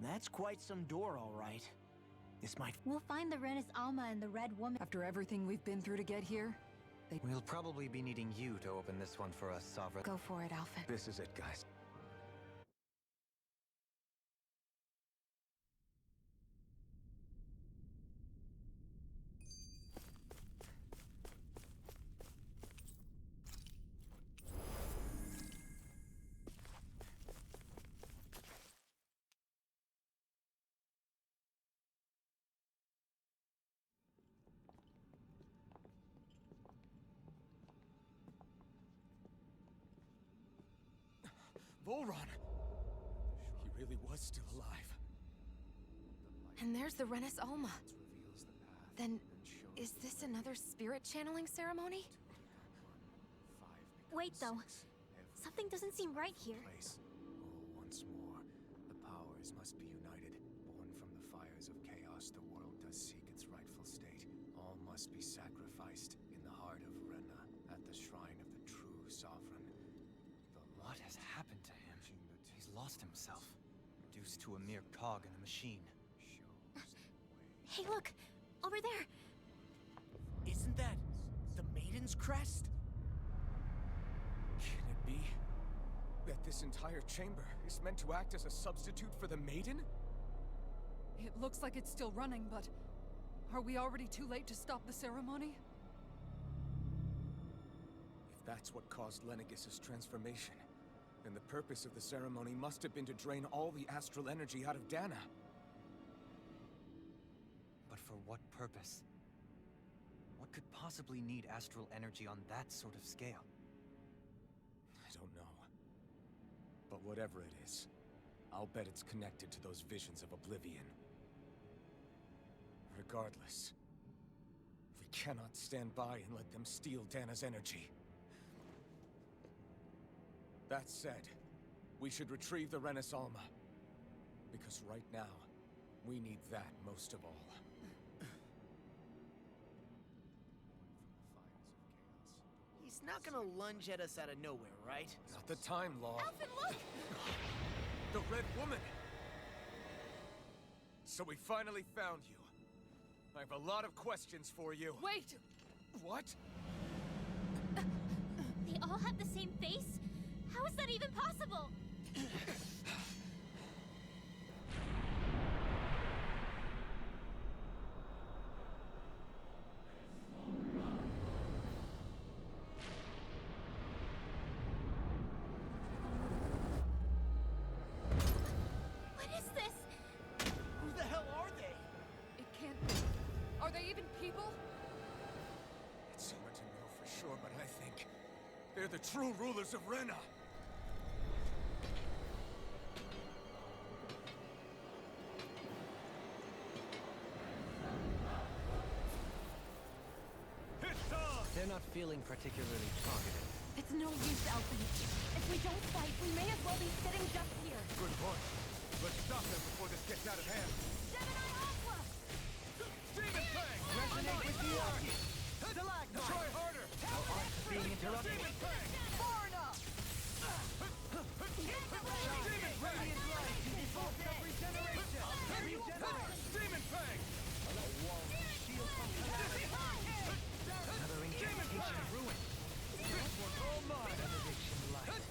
That's quite some door, all right. This might... We'll find the Renis Alma and the Red Woman. After everything we've been through to get here, We'll probably be needing you to open this one for us, Sovereign. go for it, Alphen. This is it, guys. Volron! He really was still alive. And there's the Renis Alma. Then, is this another spirit channeling ceremony? Wait, though. Something doesn't seem right here. Once more, the powers must be united. Born from the fires of chaos, the world does seek its rightful state. All must be sacrificed in the heart of Rena, at the shrine of the true sovereign. What has happened to him? He's lost himself, reduced to a mere cog in the machine. Hey, look! Over there! Isn't that the Maiden's crest? Can it be that this entire chamber is meant to act as a substitute for the Maiden? It looks like it's still running, but are we already too late to stop the ceremony? If that's what caused Lenegis' transformation, then the purpose of the ceremony must have been to drain all the astral energy out of Dana. But for what purpose? What could possibly need astral energy on that sort of scale? I don't know. But whatever it is, I'll bet it's connected to those visions of oblivion. Regardless, we cannot stand by and let them steal Dana's energy. That said, we should retrieve the Renis Alma. Because right now, we need that most of all. He's not gonna lunge at us out of nowhere, right? Not the time, Law. Alphen, look! The Red Woman! So we finally found you. I have a lot of questions for you. Wait! What? They all have the same face? How is that even possible? What is this? Who the hell are they? It can't be. Are they even people? It's hard to know for sure, but I think they're the true rulers of Rena. They're not feeling particularly talkative. It's no use, Alphen. If we don't fight, we may as well be sitting just here. Good point. Let's stop them before this gets out of hand. Gemini Aqua! Demon Fang! Resonate with the Aqui! Stalagmite! Try harder! Being interrupted. Demon Fang! Far enough! Demon Fang! Radiant light to default self-regeneration! Regenerate! Demon Fang! Shield from calamity! Another incantation ruined! This one's all mine! Benediction light!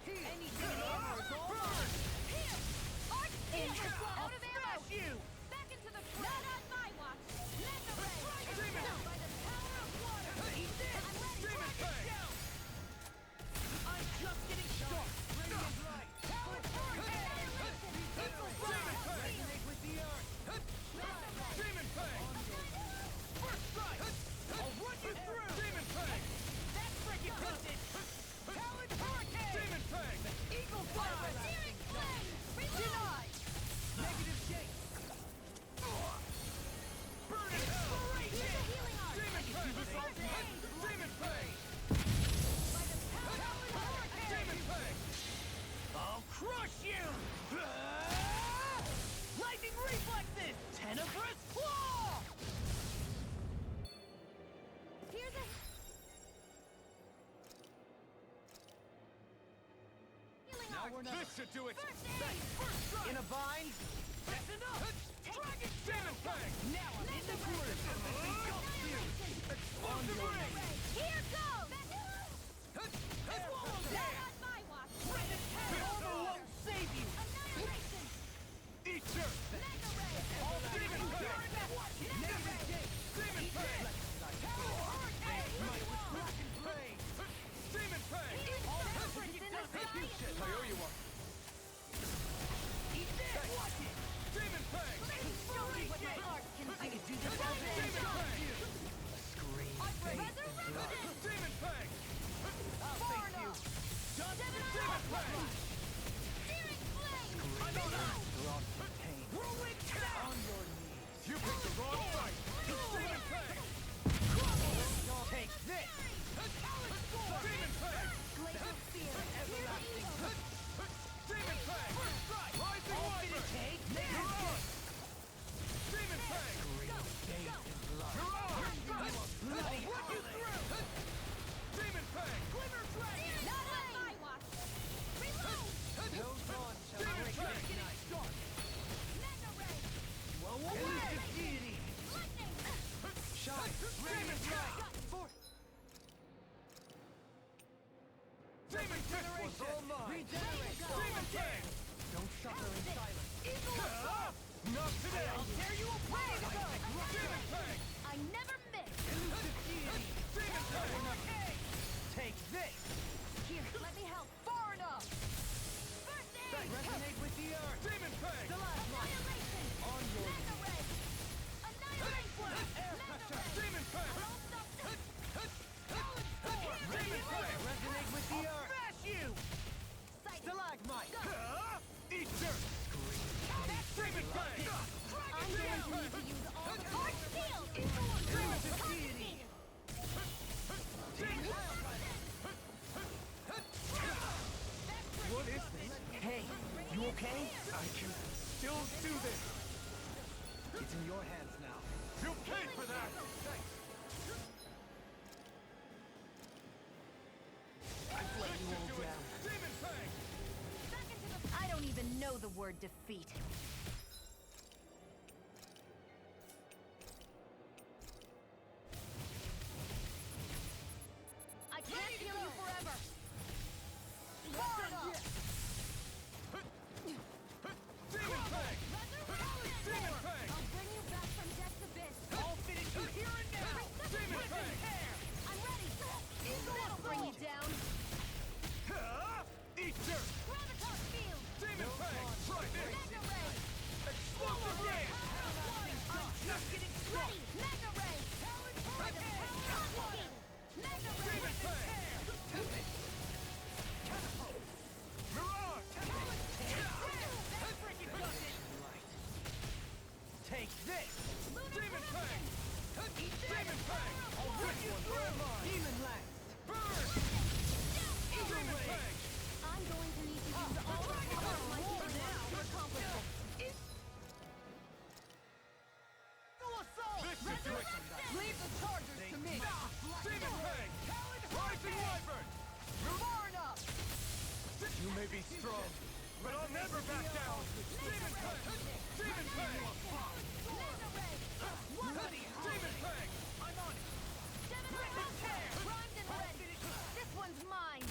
Anything over is all mine! Here! Art Stealer! Out of ammo! You! Back into the fray! Not on my watch! Mega Ray! Demon! By the power of water! Eat this! I'm ready! Demon Fang! I'm just getting started! Radiant light! Power Annihilation! Equal Demon Fang! Resonate with the earth! Mega Ray! Demon Fang! First strike! I'll run you through! Demon Fang! That's freaking tilted! Talon Hurricane! Demon Fang! Eagle Fire! Searing Flame! Reload! Denied! Negative shake! Burn in hell! Use the healing art! Demon Fang! Demon Fang! By the power of Hurricane! Demon Fang! I'll crush you! Lightning reflexes! Tenebrous claw! Here's a... Healing Now This should do it! In a bind? That's enough! Dragon Demon Fang! Now I'm in the groove! Explosive ring! Here goes! It's almost there! Not on my watch! Over won't save you! Annihilation! Eater! Mega ray! All that Demon is Fang! Mega ray! Demon Fang! Might with broken blade! Demon Fang! All that is execution! I owe you one. Eat this! Watch it! Demon Fang! Show me what my art can do! I can do this all day! Demon Fang! Scream, faith, and blood! Demon Fang! I'll face you! Demon Fang! Searing flame! Drawn from pain. Rolling On your knees! You picked the wrong fight! Demon Fang! Take this! Demon Fang! Glacial spear! Everlasting Demon Fang! Rising all fit Wyvern! to take! You're on! Demon Fang! Scream, faith, and blood! You're on! Bloody I'll run you through! Demon Fang! Glimmer dragon! Not on my watch! Reload! No dawn shall Demon break Fang! this night! Mega ray! Blow away! Deity! Lightning! Shine! Radiant light! Demon Fist was all mine! Regenerate! Demon Fang! Don't suffer in silence! Not today! I'll tear you apart! Demon Fang! I never miss! Elusive deity! Demon Fang! Take this! Here, let me help! Far enough! First aid! Resonate with the earth! Demon Fang! Annihilation! On your Mega ray! Annihilation! Air Mega pressure! ray! Demon Fang! I'll stop this! Demon Fang! Resonate with the earth! Smash you! Sighted! Stalagmite! Eater! Demon Fang! I'm going to need to use all the power shield! Elusive deity! What is this? Hey, you okay? I can still do this! It's in your hands now. You paid for that! I've let you all down. Demon Fang! Back into the... I don't even know the word defeat. I can't heal you forever! Far enough! Demon Fang! Demon Fang! I'll bring you back from death's abyss! All fitted to here and now! Demon Fang! I'm ready! That'll bring you down! Eater! Gravitas field! Demon Fang! Try this! Mega ray! Explosive Ray! I'm just getting ready! Mega ray! By the power of water! Mega ray! Demon Fang! Mirage! Take this! Demon Fang! Demon Fang! I'll rip you through! Demon lance! Burn! Demon Fang! I'm going to need to use all the power of my healing now to accomplish this. This should do it! Leave the chargers to me! Demon Fang! Rising Wyvern! Far enough! You may be strong, but I'll never back down! Demon Fang! Demon Fang! Mega ray! Demon Fang! I'm on it! Primed and ready! This one's mine!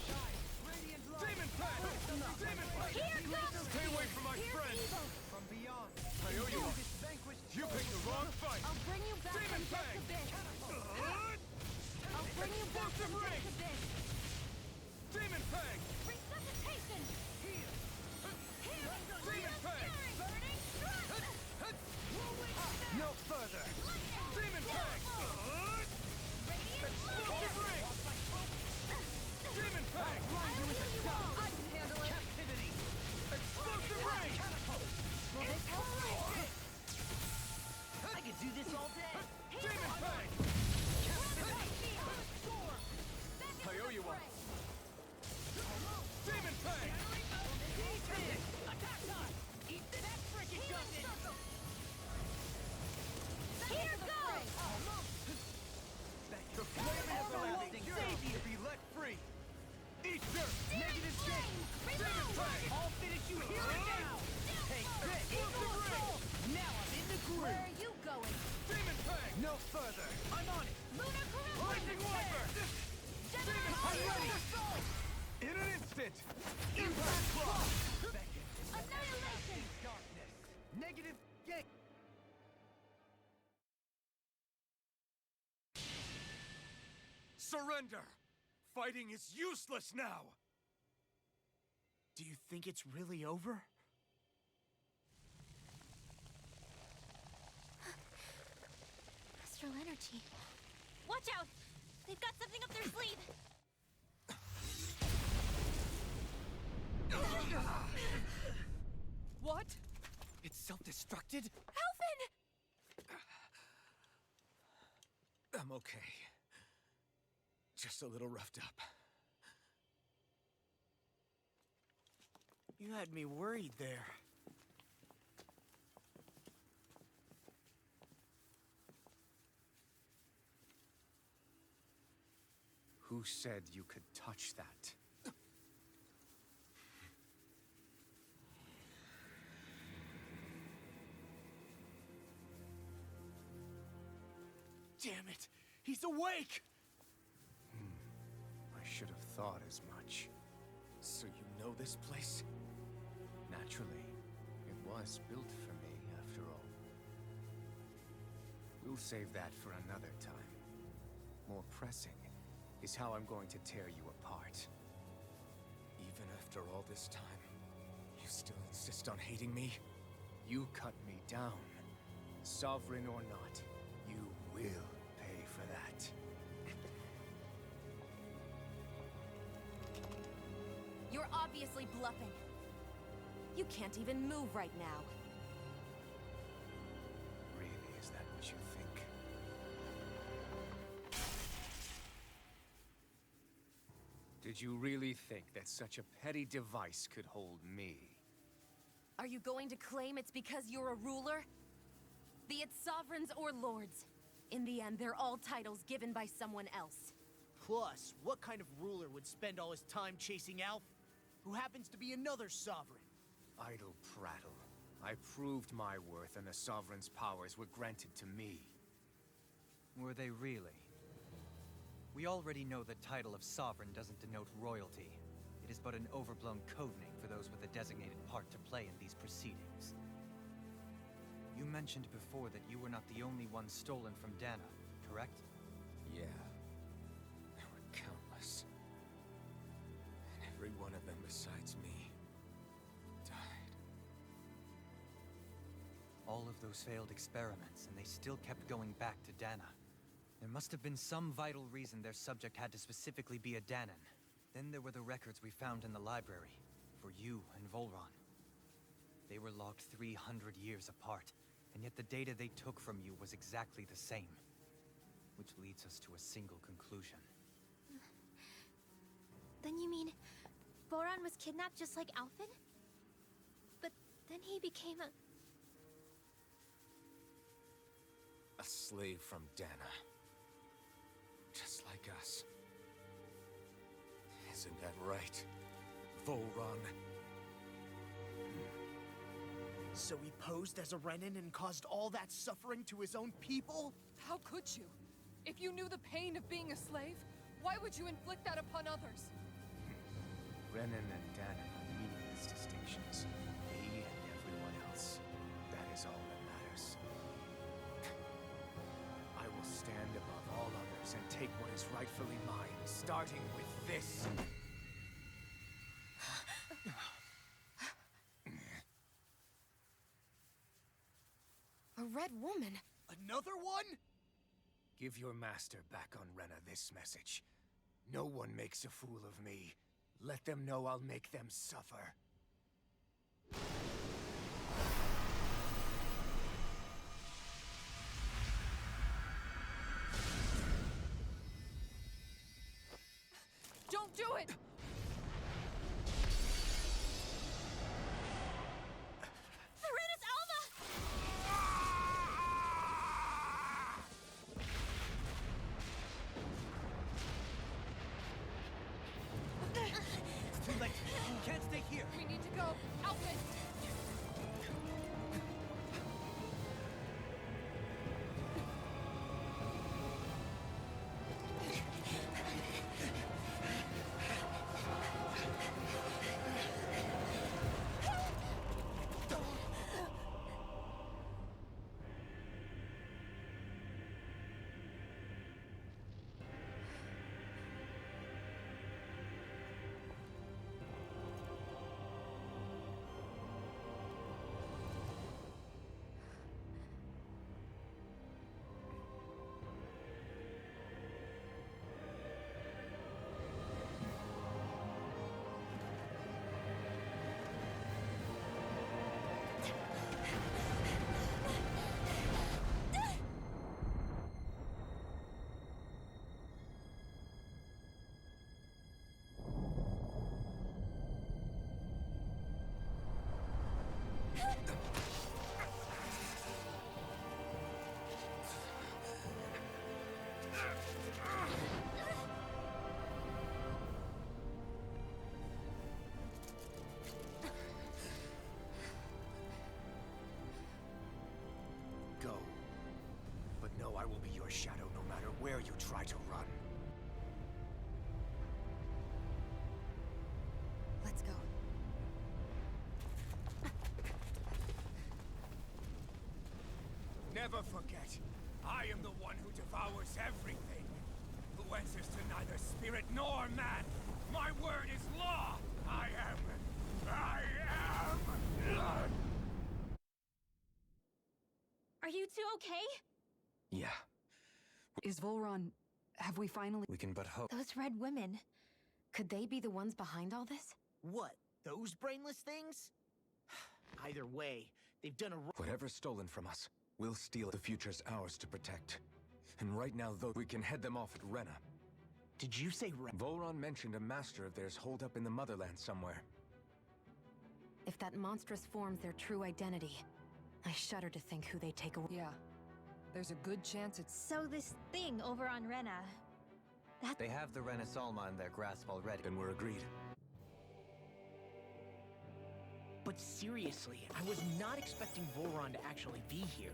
Shine! Radiant light! Demon Fang! Demon Fang! Here comes! Stay away from my Here's friend! evil! From beyond! I owe you one. This vanquished You picked the wrong fight! I'll bring you back Demon from Fang! death's abyss! I'll bring you back from Explosive death's abyss! Demon Fang! Resuscitation! Here! Demon Fang! Burning thrust! No further! Demon Fang! Radiant Explosive Ring! Demon Fang! I can handle it! Captivity! Explosive Ring! Will this help? I could do this all day! Demon Fang! I owe you one. Surrender! Fighting is useless now! Do you think it's really over? Astral energy. Watch out! They've got something up their sleeve! What? It's self-destructed? Alphen! I'm okay. Just a little roughed up. You had me worried there. Who said you could touch that? Damn it! He's awake! I should have thought as much. So you know this place? Naturally, it was built for me, after all. We'll save that for another time. More pressing is how I'm going to tear you apart. Even after all this time, you still insist on hating me? You cut me down. Sovereign or not, you will pay for that. You're obviously bluffing. You can't even move right now. Really, is that what you think? Did you really think that such a petty device could hold me? Are you going to claim it's because you're a ruler? Be it sovereigns or lords. In the end, they're all titles given by someone else. Plus, what kind of ruler would spend all his time chasing Alf, who happens to be another sovereign? Idle prattle. I proved my worth and the Sovereign's powers were granted to me. Were they really? We already know the title of Sovereign doesn't denote royalty. It is but an overblown codename for those with a designated part to play in these proceedings. You mentioned before that you were not the only one stolen from Dana, correct? Yeah. There were countless. And every one of them besides me died. All of those failed experiments, and they still kept going back to Dana. There must have been some vital reason their subject had to specifically be a Danan. Then there were the records we found in the library, for you and Volron. They were logged 300 years apart, and yet the data they took from you was exactly the same. Which leads us to a single conclusion. Then you mean Voron was kidnapped just like Alphen? But then he became a... A slave from Dana. Just like us. Isn't that right, Volron? So he posed as a Renin and caused all that suffering to his own people? How could you? If you knew the pain of being a slave, why would you inflict that upon others? Renin and Danan are meaningless distinctions. Me and everyone else. That is all that matters. I will stand above all others and take what is rightfully mine, starting with this. A red woman? Another one? Give your master back on Renna this message. No one makes a fool of me. Let them know I'll make them suffer. Don't do it! Serenus Alva! It's too late. You can't stay here. We need to go. Alphen! I will be your shadow no matter where you try to run. Let's go. Never forget, I am the one who devours everything, who answers to neither spirit nor man. My word is law. I am. Are you two okay? Yeah, Is Volron... Have we finally... We can but hope. Those red women, could they be the ones behind all this? What? Those brainless things? Either way, they've done a Whatever's stolen from us, we'll steal. The future's ours to protect. And right now, though, we can head them off at Rena. Did you say Volron mentioned a master of theirs holed up in the motherland somewhere. If that monstrous form's their true identity, I shudder to think who they take away. Yeah. There's a good chance it's... So this thing over on Rena, They have the Renaissance in their grasp already. Then we're agreed. But seriously, I was not expecting Volron to actually be here.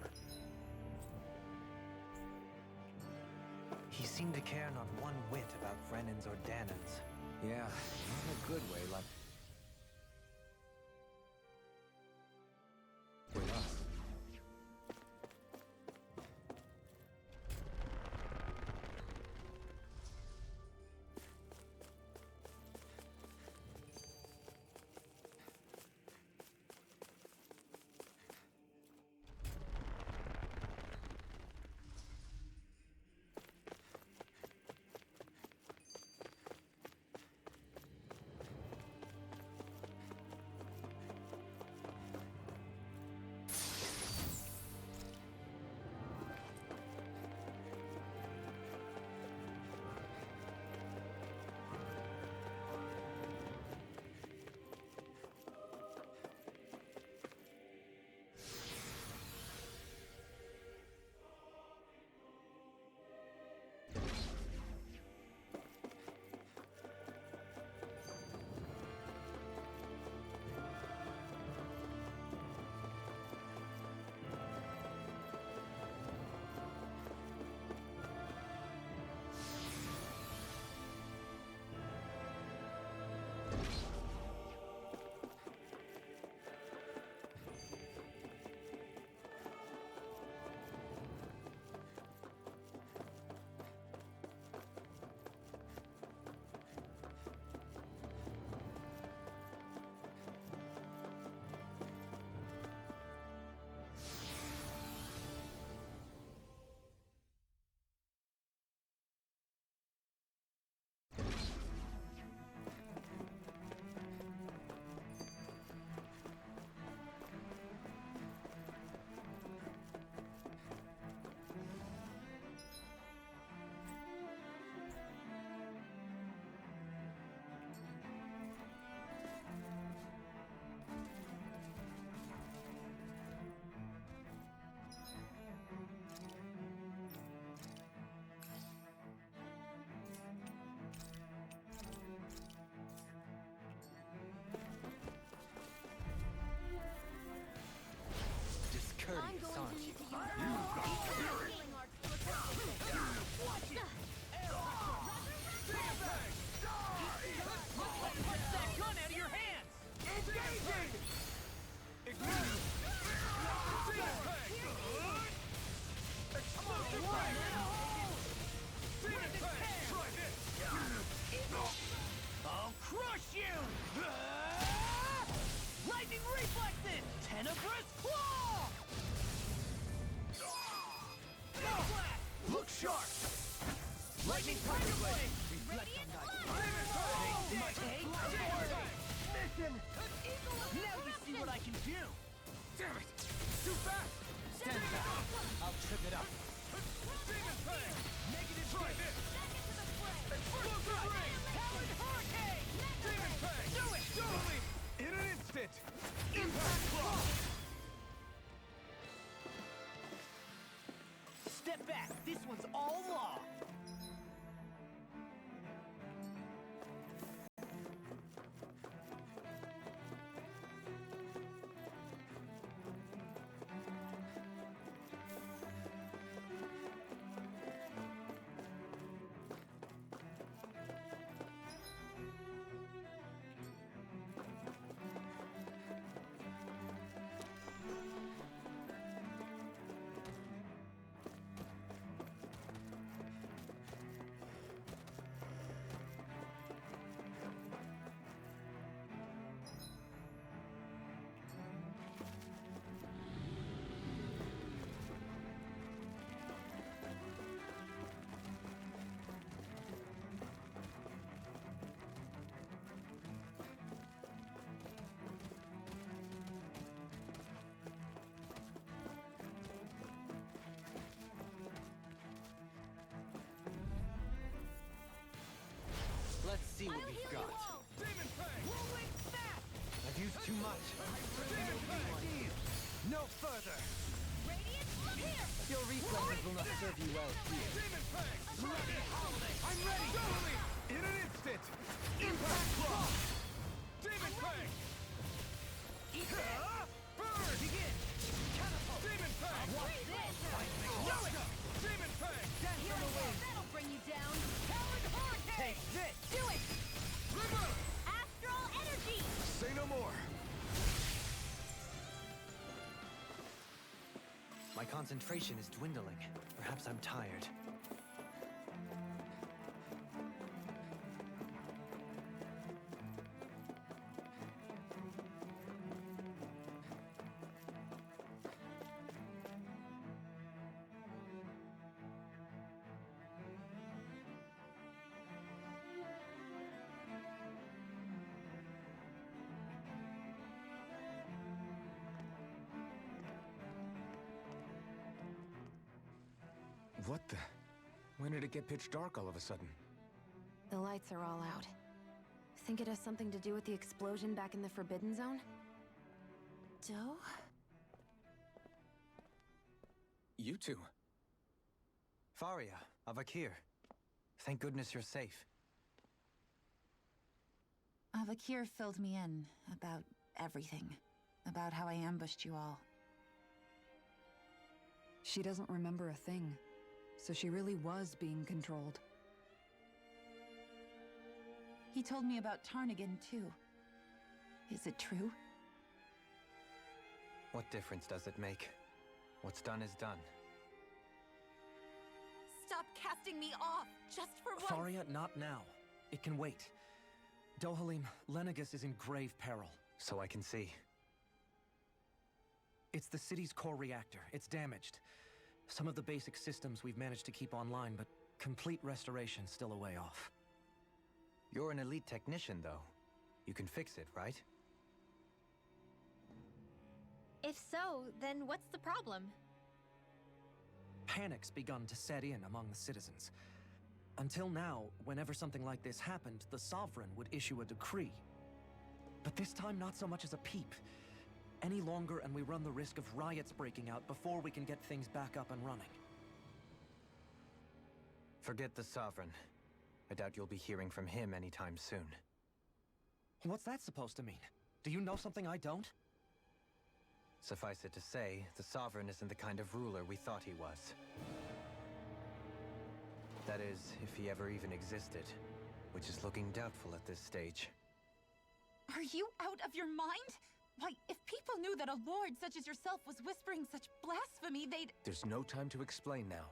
He seemed to care not one whit about Brennans or Danans. Yeah, not in a good way, like... With us. Courteous, aren't you? healing arts to attack this thing. Punch that gun out of your hands! engaging! Ignite! Explosive ray! Try this! I'll crush you! Lightning reflexes! Tenebrous claw! Look sharp! Lightning tiger blade! Reflect on that. Take mission! Now you see what I can do! Damn it! Too fast! Stand back! I'll trip it up. Demon Fang! Negative Try hit. this! Back into the fray. Explosive ray! Powered hurricane! Demon Fang! Do it! Totally! In an instant! Impact Claw! Step back! This one's all law! see what we've got. Demon Fang! Rolling snap! I've used too much. Demon Fang! No further! Radiant, look here! Your reflexes will not serve you well here. Demon Fang! Ready! I'm ready! Totally! In an instant! Impact Block! Demon Fang! Burn! Begin! Catapult! Demon Fang! Watch this! Do it! Demon Fang! Here I go! That'll bring you down! Talon Hurricane! Take this! Do it! River! Astral Energy! Say no more. My concentration is dwindling. Perhaps I'm tired. What the? When did it get pitch dark all of a sudden? The lights are all out. Think it has something to do with the explosion back in the Forbidden Zone? Doe? You two. Faria, Avakir. Thank goodness you're safe. Avakir filled me in about everything. About how I ambushed you all. She doesn't remember a thing, so she really was being controlled. He told me about Tarnigan, too. Is it true? What difference does it make? What's done is done. Stop casting me off, just for once! Faria, not now. It can wait. Dohalim, Lenegis is in grave peril. So I can see. It's the city's core reactor. It's damaged. Some of the basic systems we've managed to keep online, but complete restoration's still a way off. You're an elite technician, though. You can fix it, right? If so, then what's the problem? Panic's begun to set in among the citizens. Until now, whenever something like this happened, the Sovereign would issue a decree. But this time, not so much as a peep. Any longer, and we run the risk of riots breaking out before we can get things back up and running. Forget the Sovereign. I doubt you'll be hearing from him anytime soon. What's that supposed to mean? Do you know something I don't? Suffice it to say, the Sovereign isn't the kind of ruler we thought he was. That is, if he ever even existed, which is looking doubtful at this stage. Are you out of your mind? Why, if people knew that a lord such as yourself was whispering such blasphemy, they'd... There's no time to explain now.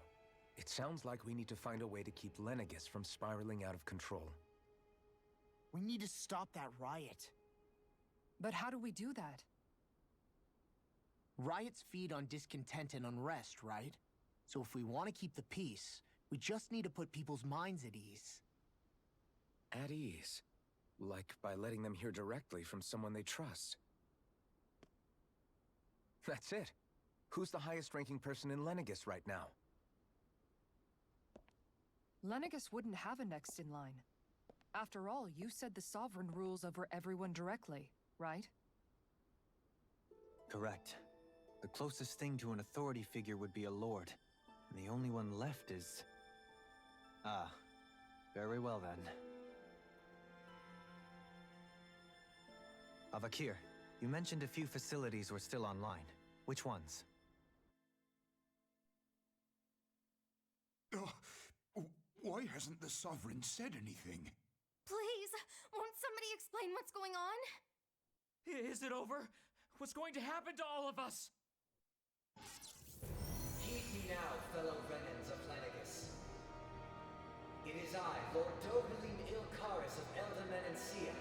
It sounds like we need to find a way to keep Lenegis from spiraling out of control. We need to stop that riot. But how do we do that? Riots feed on discontent and unrest, right? So if we want to keep the peace, we just need to put people's minds at ease. At ease? Like by letting them hear directly from someone they trust. That's it. Who's the highest-ranking person in Lenegis right now? Lenegis wouldn't have a next in line. After all, you said the Sovereign rules over everyone directly, right? Correct. The closest thing to an authority figure would be a lord. And the only one left is... Ah. Very well then. Avakir, you mentioned a few facilities were still online. Which ones? Why hasn't the Sovereign said anything? Please, won't somebody explain what's going on? Is it over? What's going to happen to all of us? Heed me now, fellow remnants of Lenegis. It is I, Lord Dohalim Ilkaris of Eldermen and Sia.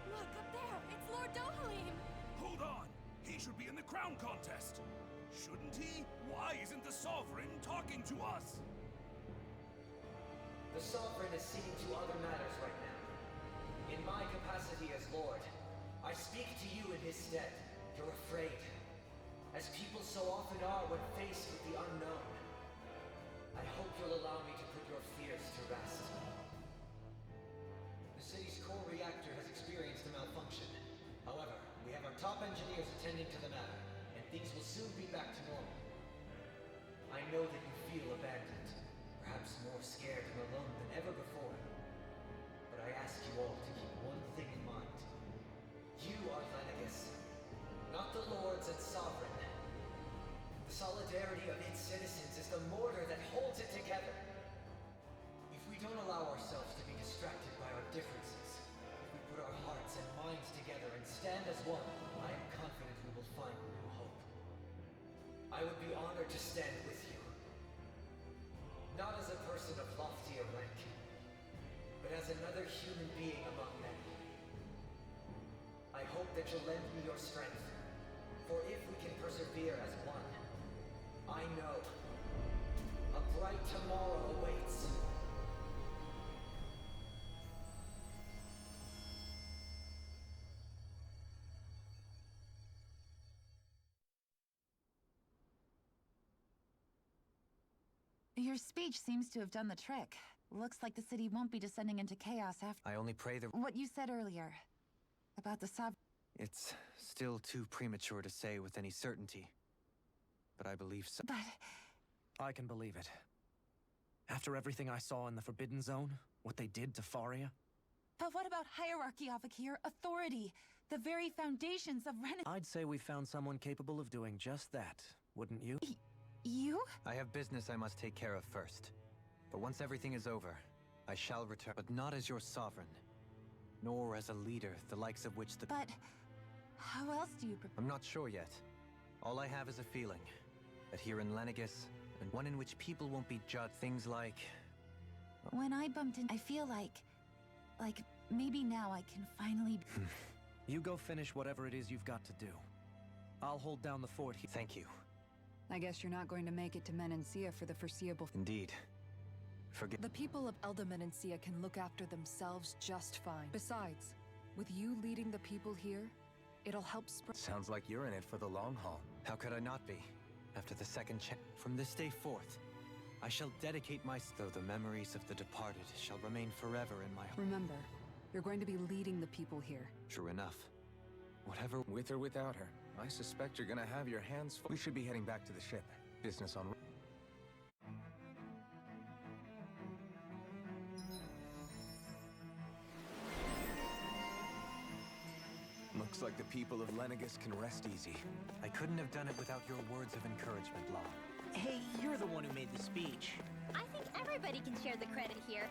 Look, up there! It's Lord Dohalim! Hold on! He should be in the crown contest! Shouldn't he? Why isn't the Sovereign talking to us? The Sovereign is seeing to other matters right now. In my capacity as Lord, I speak to you in his stead. You're afraid. As people so often are when faced with the unknown. I hope you'll allow me to put your fears to rest. core reactor has experienced a malfunction. However, we have our top engineers attending to the matter, and things will soon be back to normal. I know that you feel abandoned, perhaps more scared and alone than ever before. But I ask you all to keep one thing in mind. You are Lenegis, not the lords and sovereign. The solidarity of its citizens is the mortar that holds it together. If we don't allow ourselves to be distracted by our differences, if we put our hearts and minds together and stand as one, I am confident we will find new hope. I would be honored to stand with you. Not as a person of loftier rank, but as another human being among many. I hope that you'll lend me your strength, for if we can persevere as one, I know a bright tomorrow awaits. Your speech seems to have done the trick. Looks like the city won't be descending into chaos after I only pray that... what you said earlier about the It's still too premature to say with any certainty. But I believe so. But I can believe it. After everything I saw in the Forbidden Zone, what they did to Faria... But what about hierarchy, Avakir? Authority? The very foundations of I'd say we found someone capable of doing just that, wouldn't you? You? I have business I must take care of first. But once everything is over, I shall return. But not as your sovereign, nor as a leader, the likes of which the... But how else do you I'm not sure yet. All I have is a feeling that here in Lenegis, and one in which people won't be judged, things like... When I bumped in, I feel like maybe now I can finally... You go finish whatever it is you've got to do. I'll hold down the fort here. Thank you. I guess you're not going to make it to Menancia for the foreseeable... Indeed. Forget... The people of Elda Menancia can look after themselves just fine. Besides, with you leading the people here, it'll help spread... Sounds like you're in it for the long haul. How could I not be? After the second chance... From this day forth, I shall dedicate though the memories of the departed shall remain forever in my... Remember, you're going to be leading the people here. True enough. Whatever... With or without her, I suspect you're gonna have your hands full. We should be heading back to the ship. Business on... Looks like the people of Lenegis can rest easy. I couldn't have done it without your words of encouragement, Law. Hey, you're the one who made the speech. I think everybody can share the credit here.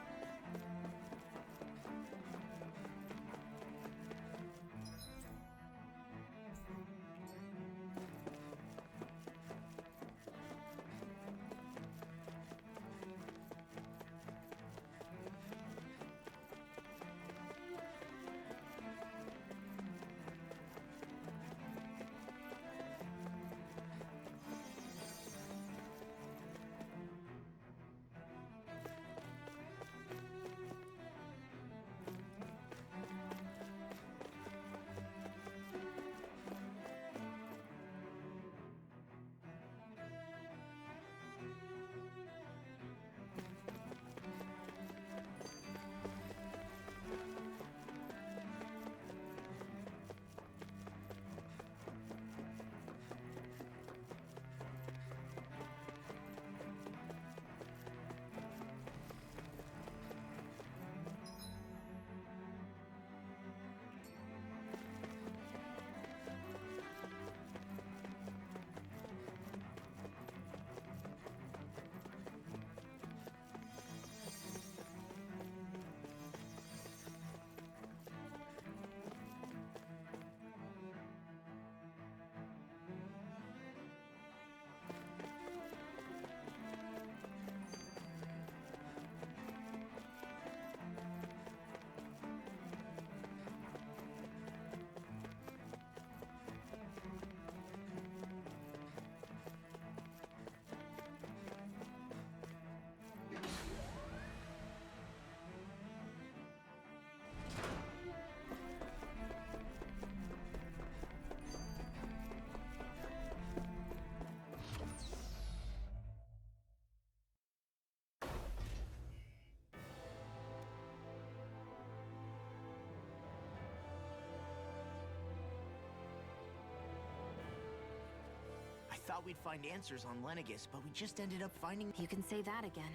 thought we'd find answers on Lenegis, but we just ended up finding... You can say that again.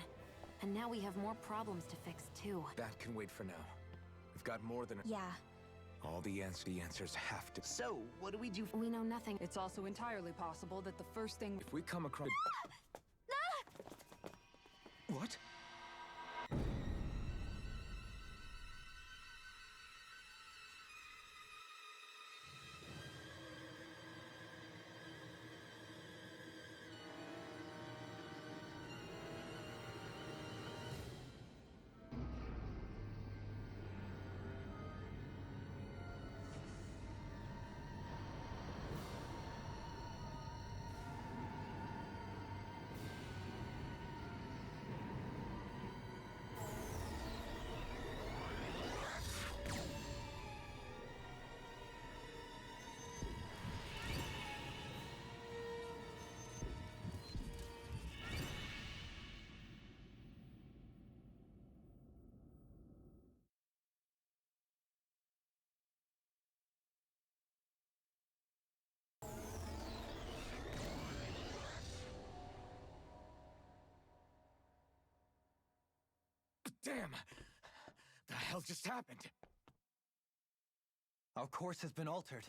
And now we have more problems to fix, too. That can wait for now. We've got more than... Yeah. All the answers have to... So, what do we do? We know nothing. It's also entirely possible that the first thing... If we come across... What? Damn! The hell just happened? Our course has been altered.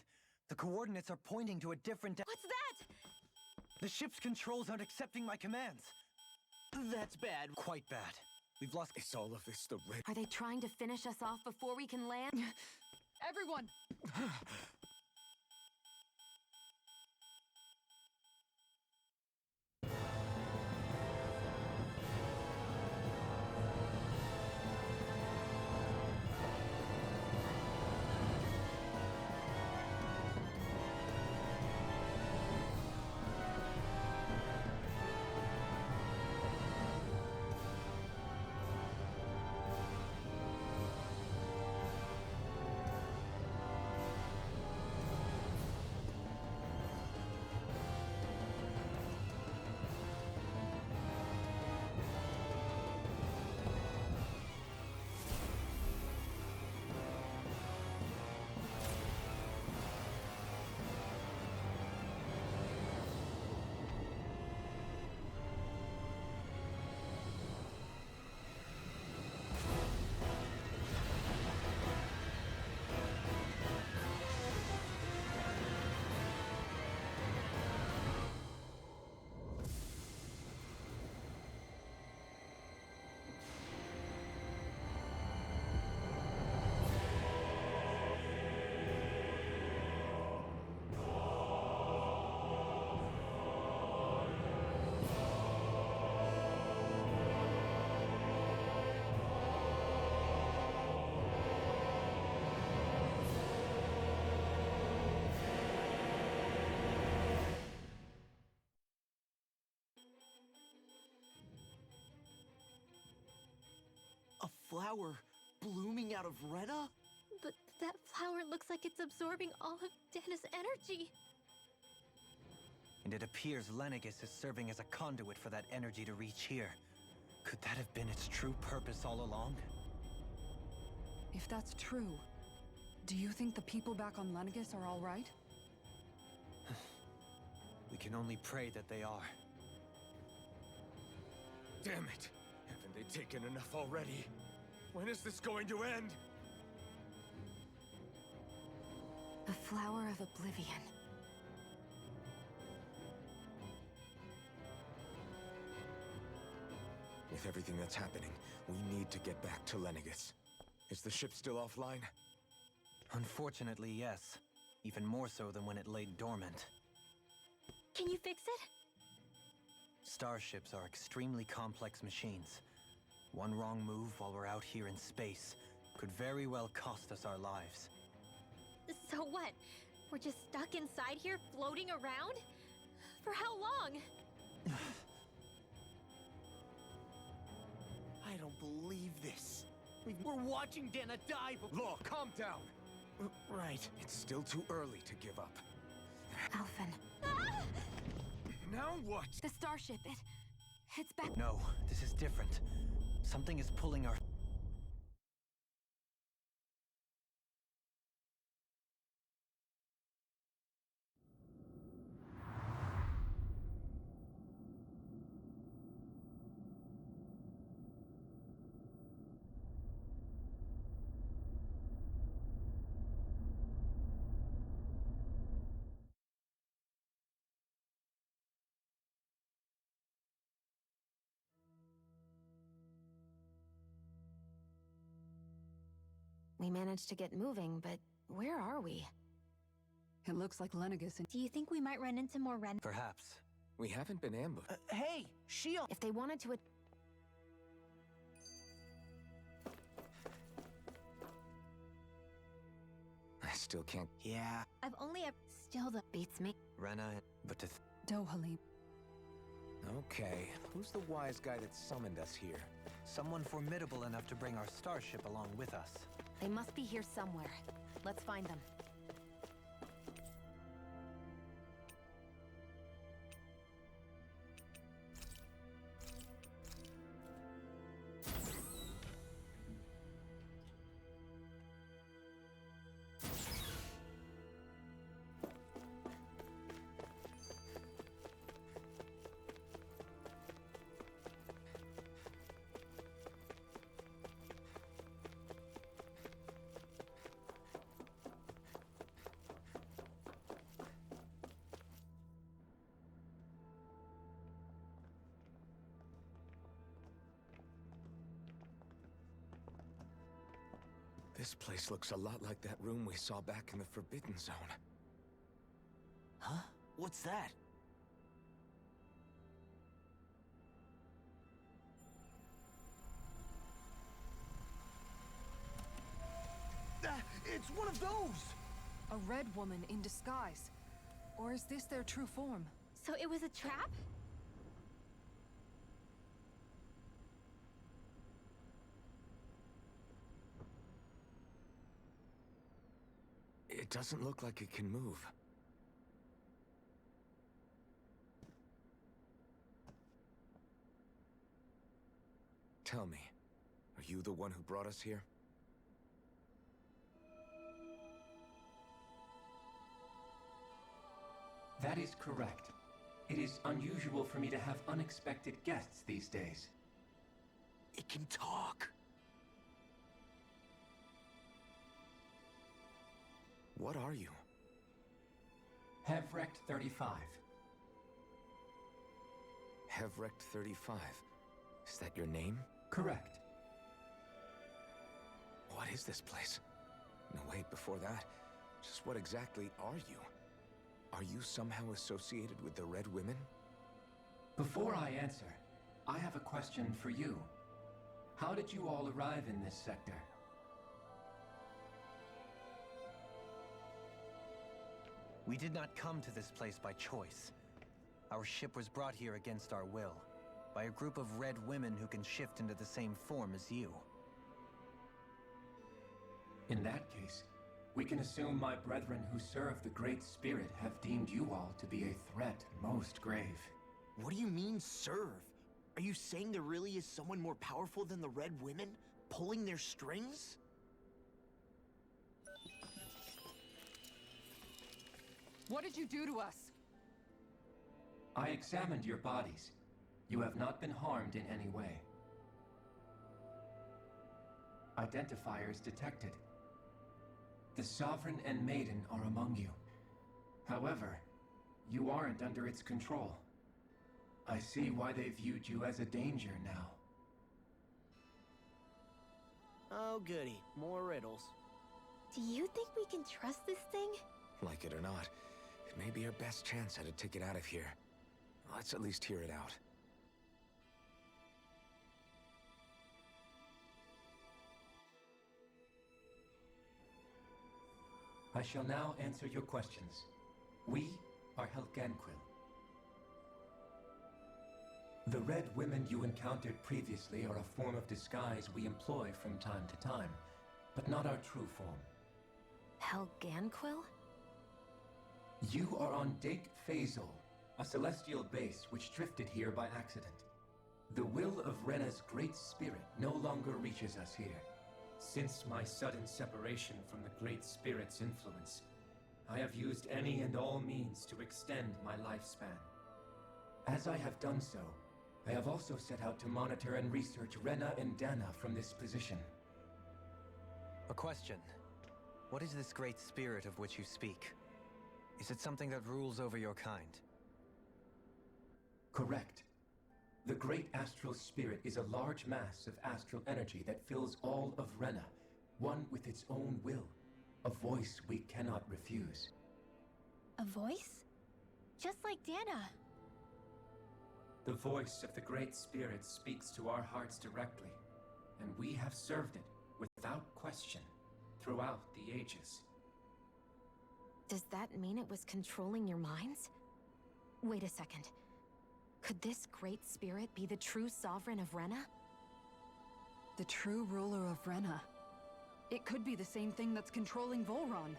The coordinates are pointing to a different... What's that? The ship's controls aren't accepting my commands. That's bad. Quite bad. We've lost... Is all of this the red... Are they trying to finish us off before we can land? Everyone! A flower blooming out of Rena? But that flower looks like it's absorbing all of Dana's energy. And it appears Lenegis is serving as a conduit for that energy to reach here. Could that have been its true purpose all along? If that's true, do you think the people back on Lenegis are all right? We can only pray that they are. Damn it! Haven't they taken enough already? When is this going to end? The flower of oblivion. With everything that's happening, we need to get back to Lenegis. Is the ship still offline? Unfortunately, yes. Even more so than when it lay dormant. Can you fix it? Starships are extremely complex machines. One wrong move while we're out here in space could very well cost us our lives. So what? We're just stuck inside here, floating around? For how long? I don't believe this. We're watching Dana die before... Law, calm down! Right. It's still too early to give up. Alphen. Ah! Now what? The starship, it's back. No, this is different. Something is pulling our... We managed to get moving, but where are we? It looks like Lenegis and... Do you think we might run into more Ren? Perhaps. We haven't been ambushed. Hey, shield! If they wanted to... I still can't... Yeah. I've only ever... Still the... Beats me. Rena, but to... Dohalim. Okay, who's the wise guy that summoned us here? Someone formidable enough to bring our starship along with us. They must be here somewhere. Let's find them. This place looks a lot like that room we saw back in the Forbidden Zone. Huh? What's that? It's one of those! A red woman in disguise. Or is this their true form? So it was a trap? It doesn't look like it can move. Tell me, are you the one who brought us here? That is correct. It is unusual for me to have unexpected guests these days. It can talk. What are you? Hevrect 35. Hevrect 35. Is that your name? Correct. What is this place? No, wait, before that, just what exactly are you? Are you somehow associated with the Red Women? Before I answer, I have a question for you. How did you all arrive in this sector? We did not come to this place by choice. Our ship was brought here against our will, by a group of red women who can shift into the same form as you. In that case, we can assume my brethren who serve the Great Spirit have deemed you all to be a threat most grave. What do you mean, serve? Are you saying there really is someone more powerful than the Red Women, pulling their strings? What did you do to us? I examined your bodies. You have not been harmed in any way. Identifiers detected. The Sovereign and Maiden are among you. However, you aren't under its control. I see why they viewed you as a danger now. Oh goody, more riddles. Do you think we can trust this thing? Like it or not, it may be our best chance at a ticket out of here. Let's at least hear it out. I shall now answer your questions. We are Helganquil. The Red Women you encountered previously are a form of disguise we employ from time to time, but not our true form. Helganquil? You are on Dake Phasol, a celestial base which drifted here by accident. The will of Rena's Great Spirit no longer reaches us here. Since my sudden separation from the Great Spirit's influence, I have used any and all means to extend my lifespan. As I have done so, I have also set out to monitor and research Rena and Dana from this position. A question. What is this great spirit of which you speak? Is it something that rules over your kind? Correct. The Great Astral Spirit is a large mass of astral energy that fills all of Rena, one with its own will, a voice we cannot refuse. A voice? Just like Dana. The voice of the Great Spirit speaks to our hearts directly, and we have served it without question throughout the ages. Does that mean it was controlling your minds? Wait a second. Could this Great Spirit be the true sovereign of Rena? The true ruler of Rena. It could be the same thing that's controlling Volron.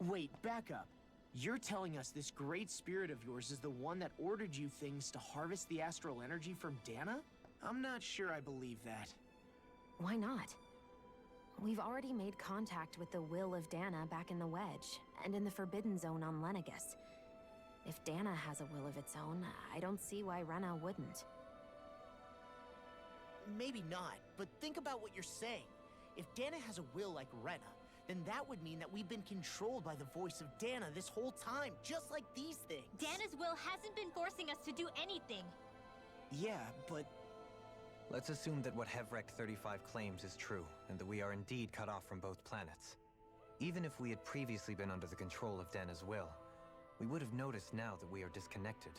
Wait, back up. You're telling us this great spirit of yours is the one that ordered you things to harvest the astral energy from Dana? I'm not sure I believe that. Why not? We've already made contact with the will of Dana back in the Wedge, and in the Forbidden Zone on Lenegus. If Dana has a will of its own, I don't see why Rena wouldn't. Maybe not, but think about what you're saying. If Dana has a will like Rena, then that would mean that we've been controlled by the voice of Dana this whole time, just like these things. Dana's will hasn't been forcing us to do anything. Yeah, but... Let's assume that what Hevrect 35 claims is true, and that we are indeed cut off from both planets. Even if we had previously been under the control of Dana's will, we would have noticed now that we are disconnected.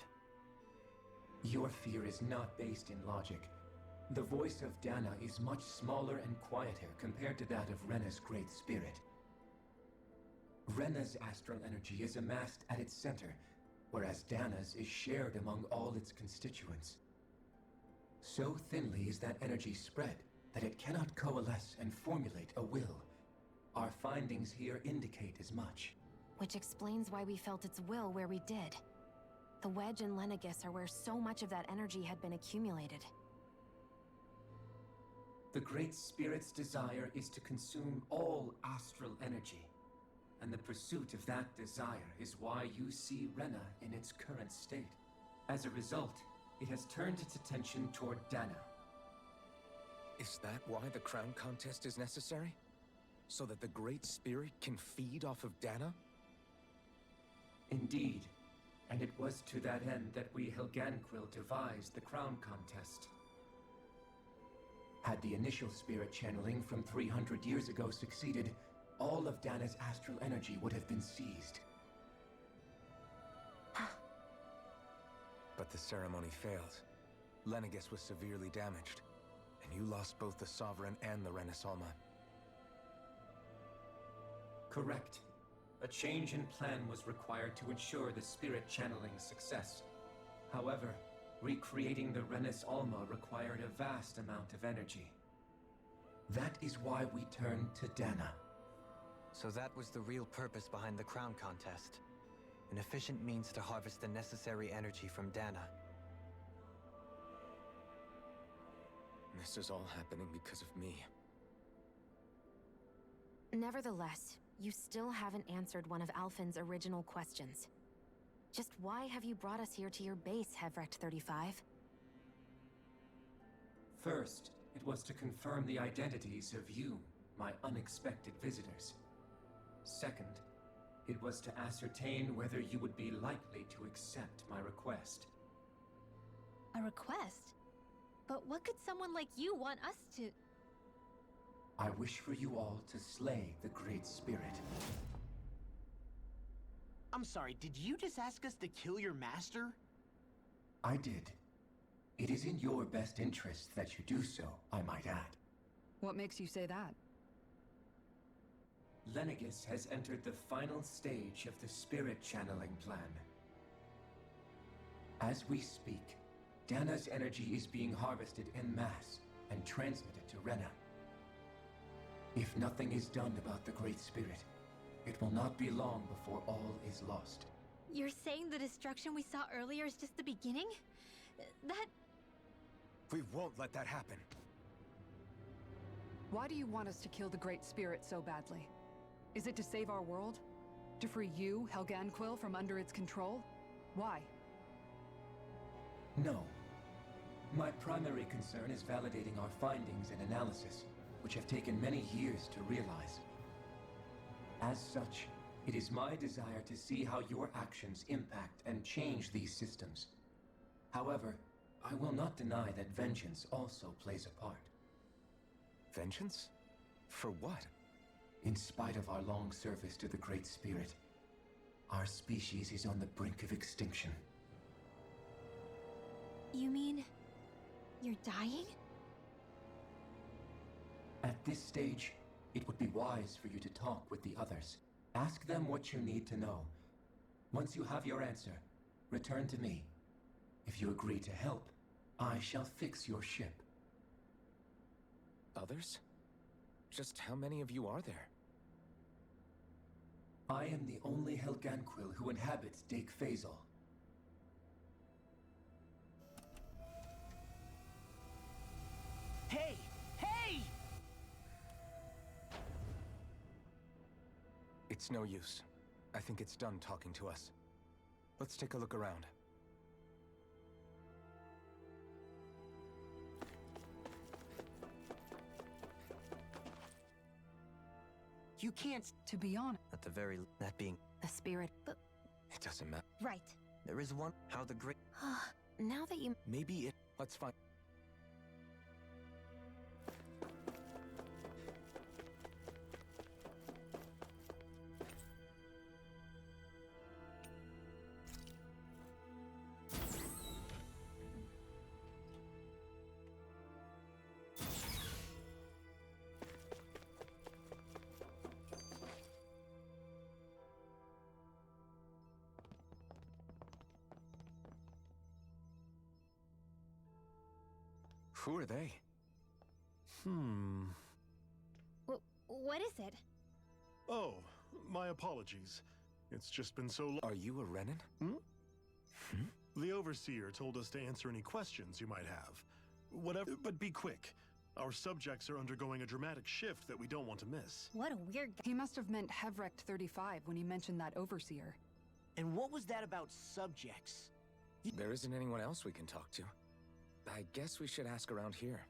Your fear is not based in logic. The voice of Dana is much smaller and quieter compared to that of Rena's Great Spirit. Rena's astral energy is amassed at its center, whereas Dana's is shared among all its constituents. So thinly is that energy spread that it cannot coalesce and formulate a will. Our findings here indicate as much. Which explains why we felt its will where we did. The Wedge and Lenegus are where so much of that energy had been accumulated. The Great Spirit's desire is to consume all astral energy, and the pursuit of that desire is why you see Rena in its current state. As a result, it has turned its attention toward Dana. Is that why the crown contest is necessary? So that the Great Spirit can feed off of Dana? Indeed, and it was to that end that we Helganquil devised the crown contest. Had the initial spirit channeling from 300 years ago succeeded, all of Dana's astral energy would have been seized. But the ceremony failed. Lenegus was severely damaged, and you lost both the Sovereign and the Renaissance. Correct. A change in plan was required to ensure the spirit channeling's success. However, recreating the Renis Alma required a vast amount of energy. That is why we turned to Dana. So that was the real purpose behind the crown contest. An efficient means to harvest the necessary energy from Dana. This is all happening because of me. Nevertheless, you still haven't answered one of Alphen's original questions. Just why have you brought us here to your base, Hevrect 35? First, it was to confirm the identities of you, my unexpected visitors. Second, it was to ascertain whether you would be likely to accept my request. A request? But what could someone like you want us to... I wish for you all to slay the Great Spirit. I'm sorry, did you just ask us to kill your master? I did. It is in your best interest that you do so, I might add. What makes you say that? Lenegus has entered the final stage of the spirit channeling plan. As we speak, Dana's energy is being harvested en masse and transmitted to Rena. If nothing is done about the Great Spirit, it will not be long before all is lost. You're saying the destruction we saw earlier is just the beginning? That... We won't let that happen. Why do you want us to kill the Great Spirit so badly? Is it to save our world? To free you, Helganquil, from under its control? Why? No. My primary concern is validating our findings and analysis, which have taken many years to realize. As such, it is my desire to see how your actions impact and change these systems. However, I will not deny that vengeance also plays a part. Vengeance? For what? In spite of our long service to the Great Spirit, our species is on the brink of extinction. You mean... you're dying? At this stage, it would be wise for you to talk with the others. Ask them what you need to know. Once you have your answer, return to me. If you agree to help, I shall fix your ship. Others? Just how many of you are there? I am the only Helganquil who inhabits Dake Faisal. Hey! Hey! It's no use. I think it's done talking to us. Let's take a look around. You can't... To be honest, At the very that being, The spirit. But It doesn't matter. Right. there is one. How the great. now that you... Maybe it... Let's find... Who are they? What is it? Oh, my apologies. It's just been so long. Are you a Renin? The Overseer told us to answer any questions you might have. Whatever, but be quick. Our subjects are undergoing a dramatic shift that we don't want to miss. What a weird guy. he must have meant Hevrecht 35 when he mentioned that overseer. And what was that about subjects? There isn't anyone else we can talk to. I guess we should ask around here.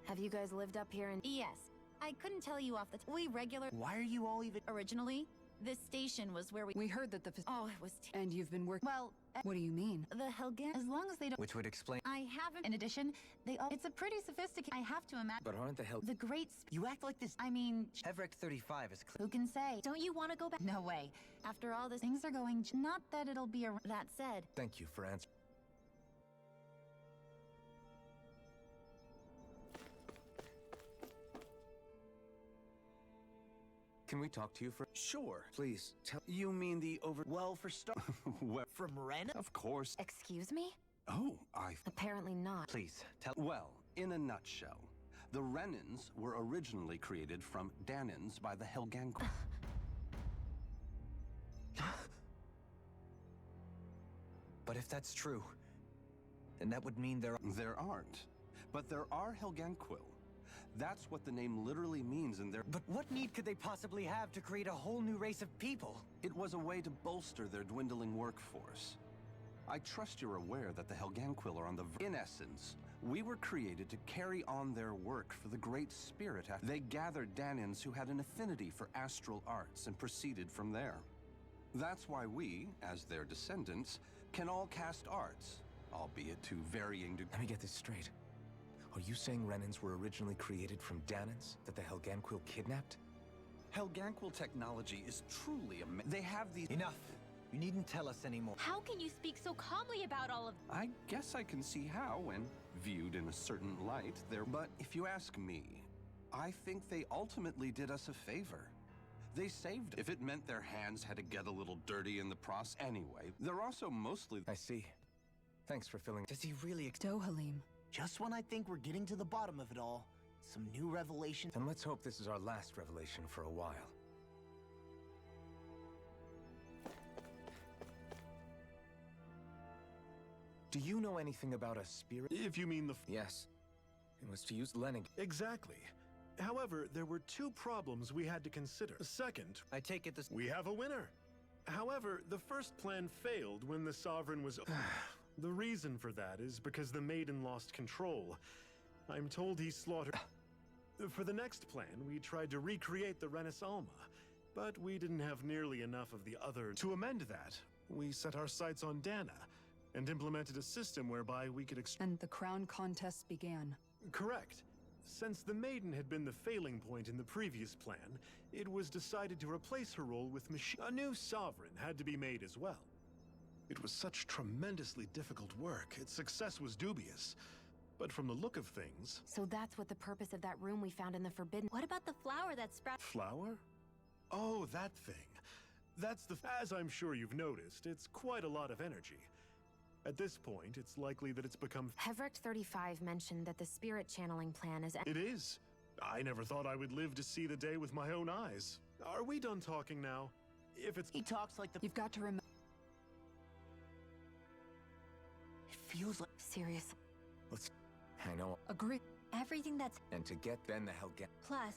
Have you guys lived up here in... Yes. I couldn't tell you off the we regular... Why are you all even... Originally, this station was where we... We heard that the Oh, it was... and you've been working. Well, What do you mean? the Helgen, as long as they don't... Which would explain. I haven't... In addition, they all... It's a pretty sophisticated... I have to imagine... But aren't the Hel... The great... You act like this... I mean... Hevrecht 35 is clear. Who can say? Don't you want to go back? No way. After all this... Things are going... Not that it'll be a... That said, Thank you for answering. Can we talk to you for... Sure. Please, tell... You mean the over... Well, for start... Well, From Ren? of course. Excuse me? Oh, Apparently not. Please tell. Well, in a nutshell, the Renins were originally created from Danins by the Helganquil. But if that's true, then that would mean there. There aren't. But there are Helganquil. That's what the name literally means in their... But what need could they possibly have to create a whole new race of people? It was a way to bolster their dwindling workforce. I trust you're aware that the Helganquil are on the... In essence, we were created to carry on their work for the Great Spirit. They gathered Danins who had an affinity for astral arts and proceeded from there. That's why we, as their descendants, can all cast arts, albeit to varying degrees. Let me get this straight. Are you saying Renins were originally created from Danins that the Helganquil kidnapped? Helganquil technology is truly amazing. They have these... Enough. You needn't tell us anymore. how can you speak so calmly about all of... I guess I can see how, when viewed in a certain light, there. But if you ask me, I think they ultimately did us a favor. They saved. If it meant their hands had to get a little dirty in the process. Anyway, they're also mostly... I see. Thanks for filling... Does he really... Dohalim. Just when I think we're getting to the bottom of it all, some new revelation... Then let's hope this is our last revelation for a while. Do you know anything about a spirit? If you mean the... Yes. It was to use Lenig. Exactly. However, there were two problems we had to consider. Second, I take it this... we have a winner. However, the first plan failed when the Sovereign was... The reason for that is because the Maiden lost control. I'm told he slaughtered... For the next plan, we tried to recreate the Renis Alma, but we didn't have nearly enough of the other... To amend that, we set our sights on Dana, and implemented a system whereby we could And the crown contests began. Correct. Since the Maiden had been the failing point in the previous plan, it was decided to replace her role with a new sovereign had to be made as well. It was such tremendously difficult work, its success was dubious. But from the look of things... So that's what the purpose of that room we found in the Forbidden... What about the flower that sprouts? Flower? Oh, that thing. That's the... As I'm sure you've noticed, it's quite a lot of energy. At this point, it's likely that it's become... Hevrecht 35 mentioned that the spirit channeling plan is... It is. I never thought I would live to see the day with my own eyes. Are we done talking now? If it's... He talks like the... You've got to remember... It feels like... Seriously. Let's... I know. Agree. Everything that's... And to get then the hell get... Plus...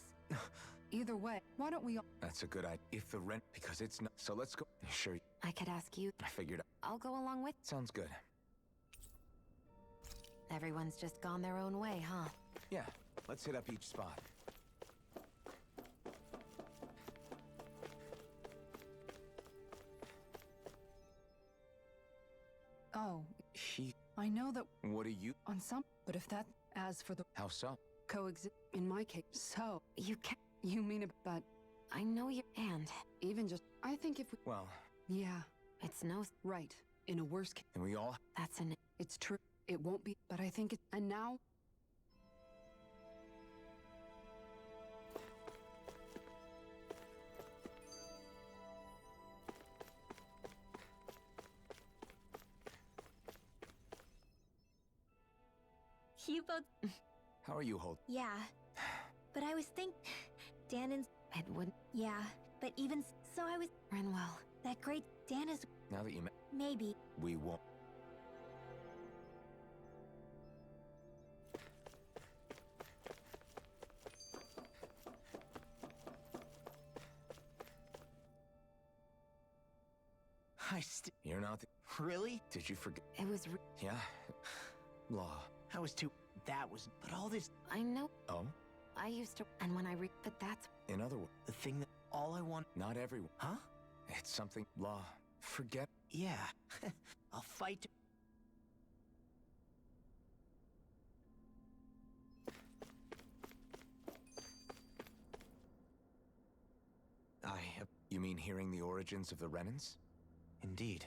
Either way, why don't we all... That's a good idea. If the rent... Because it's not... So let's go... Sure. I could ask you... I figured... I'll go along with... Sounds good. Everyone's just gone their own way, huh? Yeah. Let's hit up each spot. Oh. She... I know that... What are you... On some... But if that... As for the... How so? Coexist... In my case... So... You can't... You mean it... But... I know you... And... Even just... I think if we... Well... Yeah. It's no... Right. In a worst case... And we all... That's an... It's true. It won't be... But I think it... And now... You both... How are you holding? Yeah. But I was Danon's... It wouldn't... Yeah. But even... So I was... Renwell. That great... Dana's... Now that you... Maybe. We won't... You're not the... Really? Did you forget? It was... Yeah. Law. I was too... That was... But all this... I know. Oh? I used to... And when I But that's... In other words... The thing that... All I want... Not everyone. Huh? It's something... Law. Forget... Yeah. I'll fight... You mean hearing the origins of the Renans? Indeed.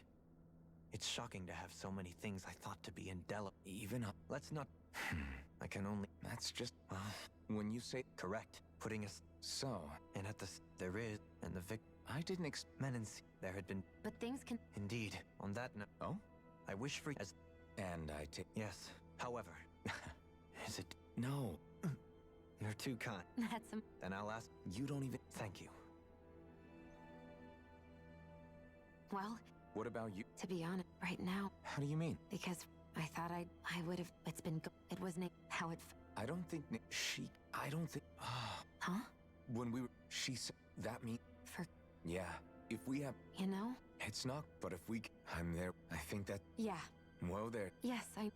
It's shocking to have so many things I thought to be indelible. Even up... Let's not... I can only... That's just... when you say... Correct. Putting us... So... And at the... There is... And the vic... I didn't Menens... There had been... But things can... Indeed. On that note... Oh? I wish for... As... And I take... Yes. However... Is it... No. You're too kind. That's... Then I'll ask... You don't even... Thank you. Well... What about you? To be honest, right now... How do you mean? Because I thought I would have... It's been... It was how it... I don't think... I don't think... Huh? When we were... She said... That mean... For... Yeah. If we have... You know? It's not... But if we... I'm there. I think that... Yeah. Well, there... Yes, I...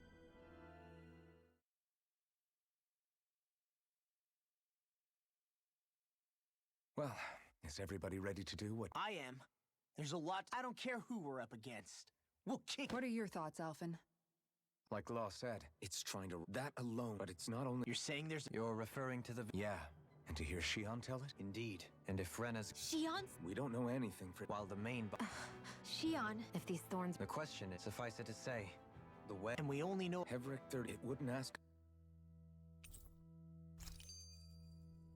Well, is everybody ready to do what... I am. There's a lot... I don't care who we're up against. We'll kick... What are your thoughts, Alphen? Like Law said, it's trying to... That alone, but it's not only... You're saying there's... You're referring to the... Yeah. And to hear Shion tell it? Indeed. And if Rena's... Shion's... We don't know anything for... While the main... Shion... If these thorns... The question is, suffice it to say, the way... And we only know... Hevrecht 30, it wouldn't ask...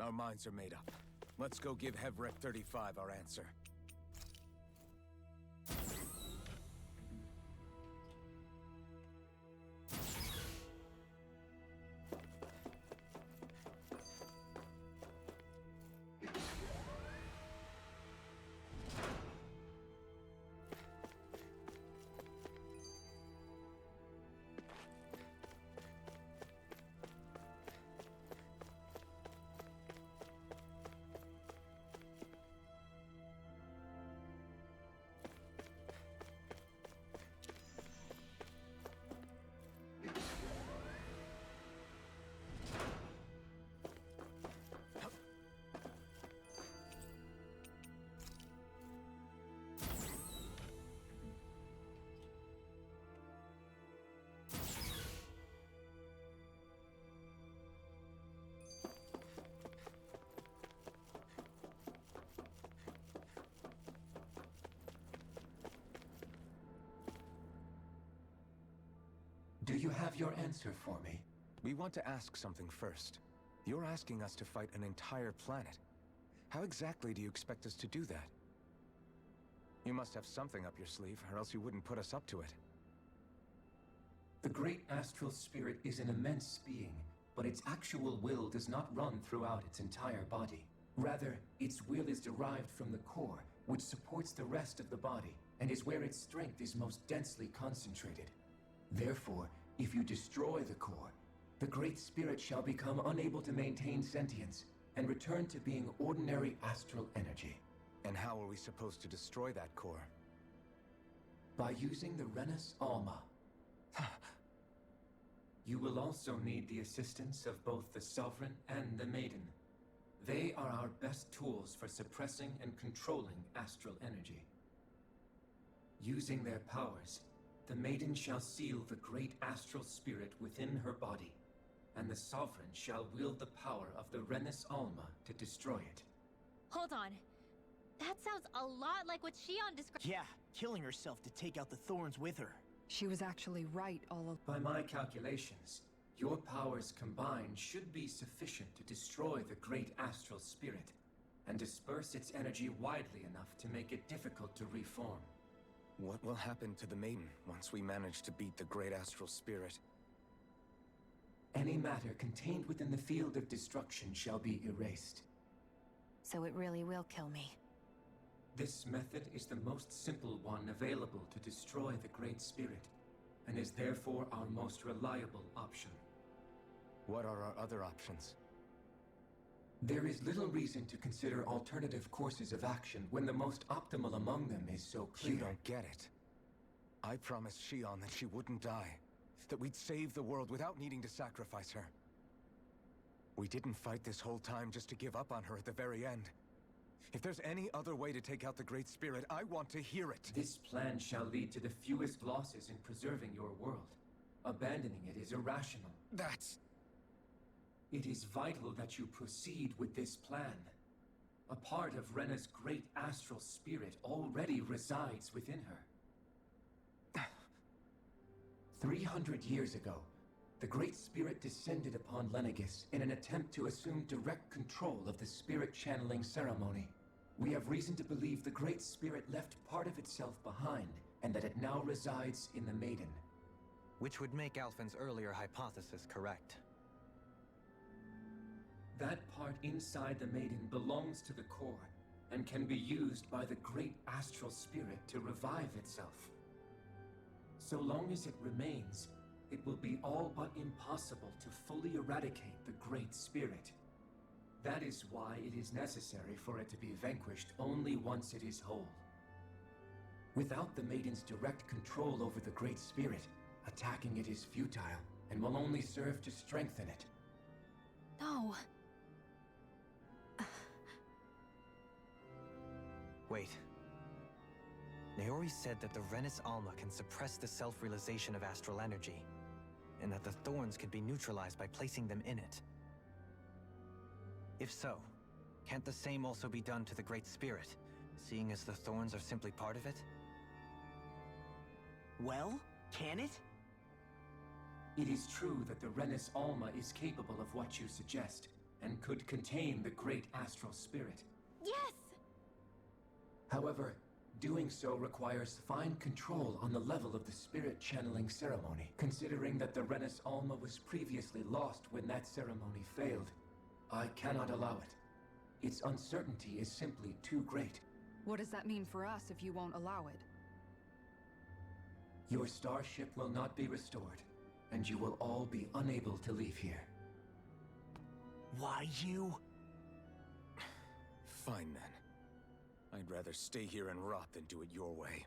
Our minds are made up. Let's go give Hevrecht 35 our answer. you have your answer for me? We want to ask something first. You're asking us to fight an entire planet. How exactly do you expect us to do that? You must have something up your sleeve, or else you wouldn't put us up to it. The great astral spirit is an immense being, but its actual will does not run throughout its entire body. Rather, its will is derived from the core, which supports the rest of the body, and is where its strength is most densely concentrated. Therefore, if you destroy the core, the great spirit shall become unable to maintain sentience, and return to being ordinary astral energy. And how are we supposed to destroy that core? By using the Renus Alma. You will also need the assistance of both the Sovereign and the Maiden. They are our best tools for suppressing and controlling astral energy. Using their powers, the Maiden shall seal the great astral spirit within her body, and the Sovereign shall wield the power of the Renus Alma to destroy it. Hold on. That sounds a lot like what Shion described. Yeah, killing herself to take out the thorns with her. She was actually right all along. By my calculations, your powers combined should be sufficient to destroy the great astral spirit, and disperse its energy widely enough to make it difficult to reform. What will happen to the Maiden once we manage to beat the great astral spirit? Any matter contained within the field of destruction shall be erased. So it really will kill me. This method is the most simple one available to destroy the Great Spirit, and is therefore our most reliable option. What are our other options? There is little reason to consider alternative courses of action when the most optimal among them is so clear. You don't get it. I promised Shion that she wouldn't die, that we'd save the world without needing to sacrifice her. We didn't fight this whole time just to give up on her at the very end. If there's any other way to take out the Great Spirit, I want to hear it. This plan shall lead to the fewest losses in preserving your world. Abandoning it is irrational. It is vital that you proceed with this plan. A part of Rena's great astral spirit already resides within her. 300 years ago, the Great Spirit descended upon Lenegis in an attempt to assume direct control of the spirit channeling ceremony. We have reason to believe the Great Spirit left part of itself behind, and that it now resides in the Maiden. Which would make Alphen's earlier hypothesis correct. That part inside the Maiden belongs to the core, and can be used by the great astral spirit to revive itself. So long as it remains, it will be all but impossible to fully eradicate the Great Spirit. That is why it is necessary for it to be vanquished only once it is whole. Without the Maiden's direct control over the Great Spirit, attacking it is futile, and will only serve to strengthen it. No. Wait. Naori said that the Renus Alma can suppress the self-realization of astral energy, and that the thorns could be neutralized by placing them in it. If so, can't the same also be done to the Great Spirit, seeing as the thorns are simply part of it? Well, can it? It is true that the Renus Alma is capable of what you suggest, and could contain the great astral spirit. Yes! However, doing so requires fine control on the level of the spirit channeling ceremony, considering that the Renus Alma was previously lost when that ceremony failed. I cannot allow it. Its uncertainty is simply too great. What does that mean for us if you won't allow it? Your starship will not be restored, and you will all be unable to leave here. Why you? Fine then. I'd rather stay here and rot than do it your way.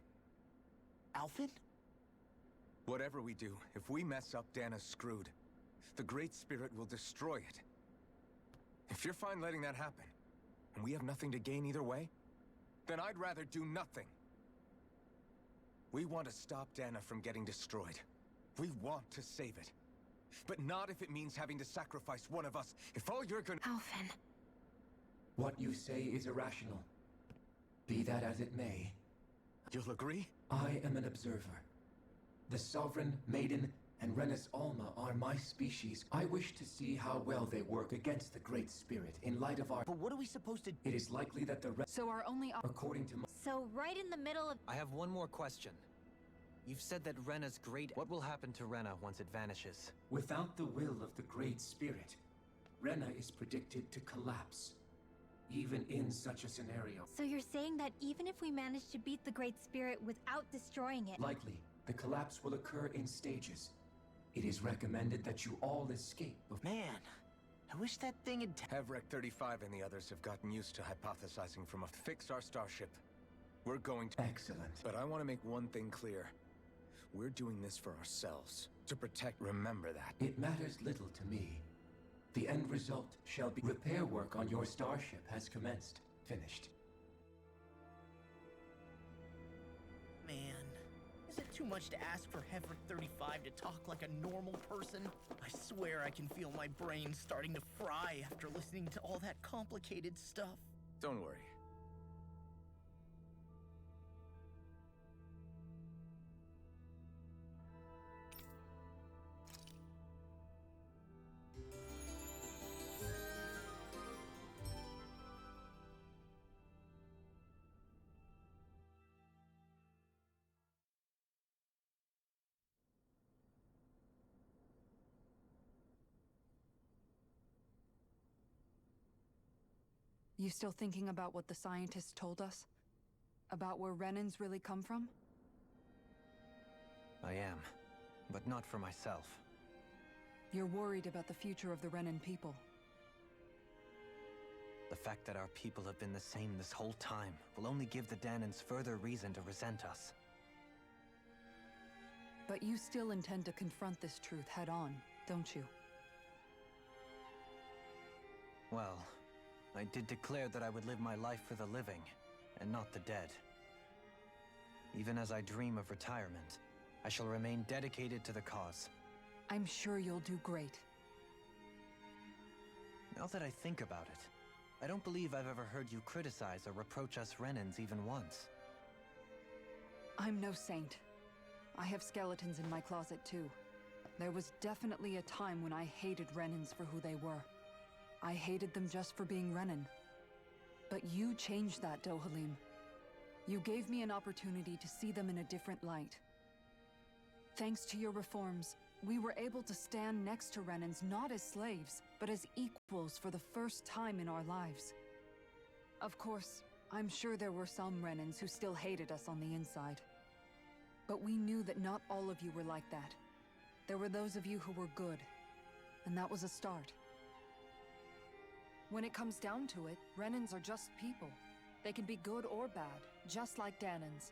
Alphen? Whatever we do, if we mess up, Dana's screwed. The Great Spirit will destroy it. If you're fine letting that happen, and we have nothing to gain either way, then I'd rather do nothing. We want to stop Dana from getting destroyed. We want to save it. But not if it means having to sacrifice one of us. If all you're gonna— Alphen. What you say is irrational. Be that as it may. You'll agree? I am an observer. The Sovereign, Maiden, and Rena's Alma are my species. I wish to see how well they work against the Great Spirit in light of our... But what are we supposed to... It is likely that the... So our only according to my... So right in the middle of... I have one more question. You've said that Rena's great... What will happen to Rena once it vanishes? Without the will of the Great Spirit, Rena is predicted to collapse. Even in such a scenario. So you're saying that even if we manage to beat the Great Spirit without destroying it... Likely, the collapse will occur in stages. It is recommended that you all escape. Man, I wish that thing had... Hevrek 35 and the others have gotten used to hypothesizing from a... Fix our starship. We're going to... Excellent. But I want to make one thing clear. We're doing this for ourselves. To protect... Remember that. It matters little to me. The end result shall be... Repair work on your starship has commenced. Finished. Man, is it too much to ask for Hevrek 35 to talk like a normal person? I swear I can feel my brain starting to fry after listening to all that complicated stuff. Don't worry. You still thinking about what the scientists told us? About where Renans really come from? I am, but not for myself. You're worried about the future of the Renan people. The fact that our people have been the same this whole time will only give the Danans further reason to resent us. But you still intend to confront this truth head-on, don't you? Well, I did declare that I would live my life for the living, and not the dead. Even as I dream of retirement, I shall remain dedicated to the cause. I'm sure you'll do great. Now that I think about it, I don't believe I've ever heard you criticize or reproach us Renans even once. I'm no saint. I have skeletons in my closet too. There was definitely a time when I hated Renans for who they were. I hated them just for being Renan. But you changed that, Dohalim. You gave me an opportunity to see them in a different light. Thanks to your reforms, we were able to stand next to Renans not as slaves, but as equals for the first time in our lives. Of course, I'm sure there were some Renans who still hated us on the inside. But we knew that not all of you were like that. There were those of you who were good, and that was a start. When it comes down to it, Renans are just people. They can be good or bad, just like Danans.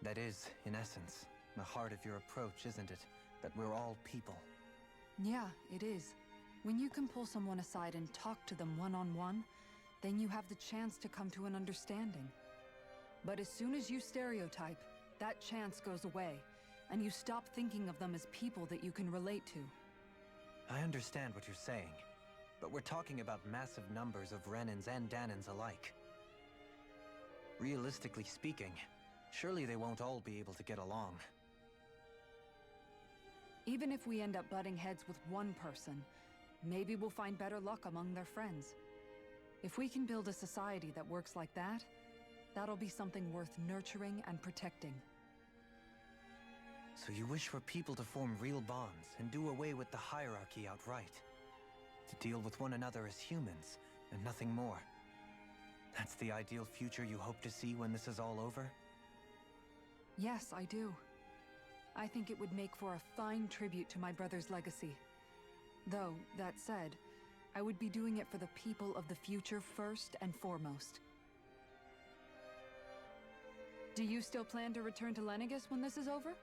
That is, in essence, the heart of your approach, isn't it? That we're all people. Yeah, it is. When you can pull someone aside and talk to them one-on-one, then you have the chance to come to an understanding. But as soon as you stereotype, that chance goes away, and you stop thinking of them as people that you can relate to. I understand what you're saying. But we're talking about massive numbers of Renans and Danans alike. Realistically speaking, surely they won't all be able to get along. Even if we end up butting heads with one person, maybe we'll find better luck among their friends. If we can build a society that works like that, that'll be something worth nurturing and protecting. So you wish for people to form real bonds and do away with the hierarchy outright? To deal with one another as humans, and nothing more. That's the ideal future you hope to see when this is all over? Yes, I do. I think it would make for a fine tribute to my brother's legacy. Though, that said, I would be doing it for the people of the future first and foremost. Do you still plan to return to Lenegis when this is over?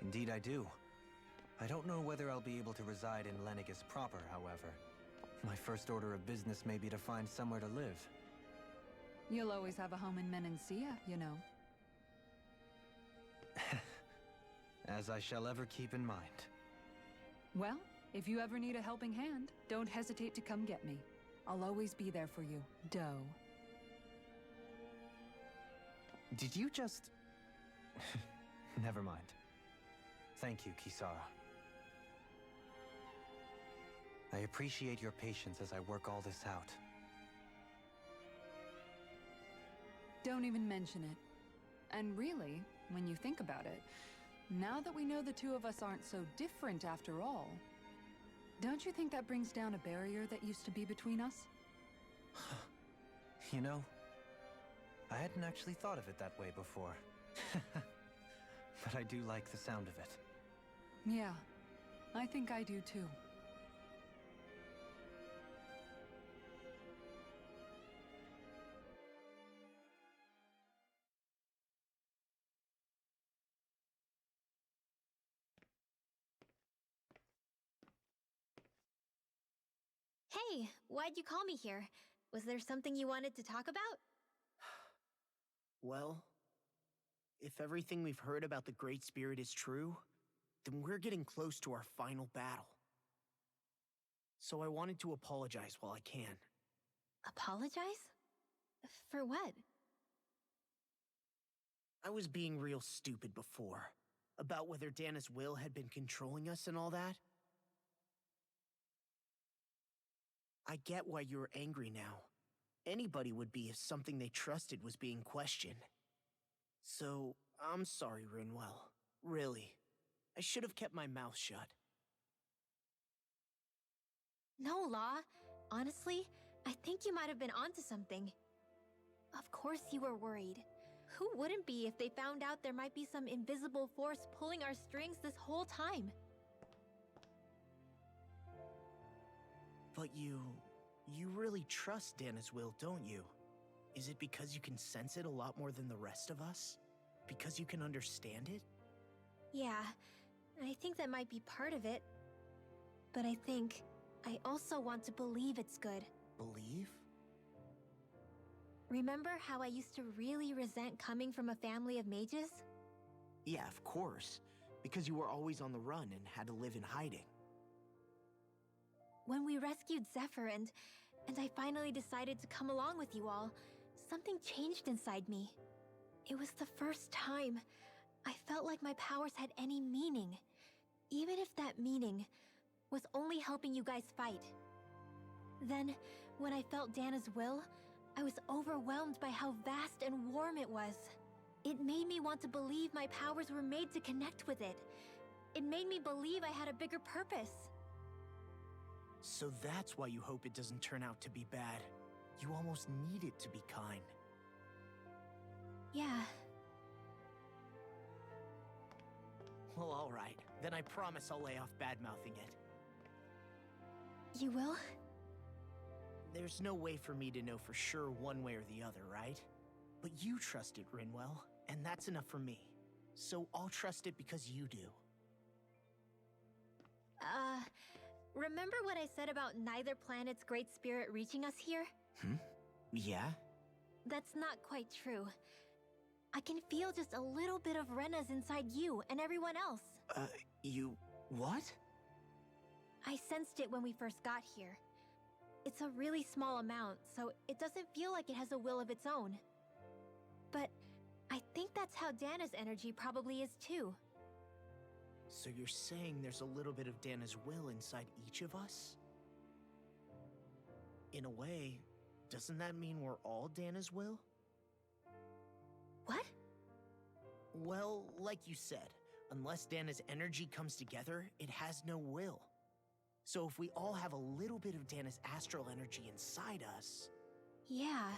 Indeed I do. I don't know whether I'll be able to reside in Lenegis proper, however. My first order of business may be to find somewhere to live. You'll always have a home in Menancia, you know. As I shall ever keep in mind. Well, if you ever need a helping hand, don't hesitate to come get me. I'll always be there for you, Doe. Did you just... Never mind. Thank you, Kisara. I appreciate your patience as I work all this out. Don't even mention it. And really, when you think about it, now that we know the two of us aren't so different after all, don't you think that brings down a barrier that used to be between us? You know, I hadn't actually thought of it that way before. But I do like the sound of it. Yeah, I think I do too. Hey, why'd you call me here? Was there something you wanted to talk about? Well, if everything we've heard about the Great Spirit is true, then we're getting close to our final battle. So I wanted to apologize while I can. Apologize? For what? I was being real stupid before, about whether Dana's will had been controlling us and all that. I get why you're angry now. Anybody would be if something they trusted was being questioned. So, I'm sorry, Rinwell. Really. I should have kept my mouth shut. No, Law. Honestly, I think you might have been onto something. Of course you were worried. Who wouldn't be if they found out there might be some invisible force pulling our strings this whole time? But you really trust Dana's will, don't you? Is it because you can sense it a lot more than the rest of us? Because you can understand it? Yeah, I think that might be part of it. But I think I also want to believe it's good. Believe? Remember how I used to really resent coming from a family of mages? Yeah, of course. Because you were always on the run and had to live in hiding. When we rescued Zephyr and I finally decided to come along with you all, something changed inside me. It was the first time I felt like my powers had any meaning, even if that meaning was only helping you guys fight. Then, when I felt Dana's will, I was overwhelmed by how vast and warm it was. It made me want to believe my powers were made to connect with it. It made me believe I had a bigger purpose. So that's why you hope it doesn't turn out to be bad. You almost need it to be kind. Yeah. Well, alright. Then I promise I'll lay off bad-mouthing it. You will? There's no way for me to know for sure one way or the other, right? But you trust it, Rinwell, and that's enough for me. So I'll trust it because you do. Remember what I said about neither planet's great spirit reaching us here? Yeah? That's not quite true. I can feel just a little bit of Rena's inside you and everyone else. You... what? I sensed it when we first got here. It's a really small amount, so it doesn't feel like it has a will of its own. But I think that's how Dana's energy probably is too. So you're saying there's a little bit of Dana's will inside each of us? In a way, doesn't that mean we're all Dana's will? What? Well, like you said, unless Dana's energy comes together, it has no will. So if we all have a little bit of Dana's astral energy inside us... Yeah,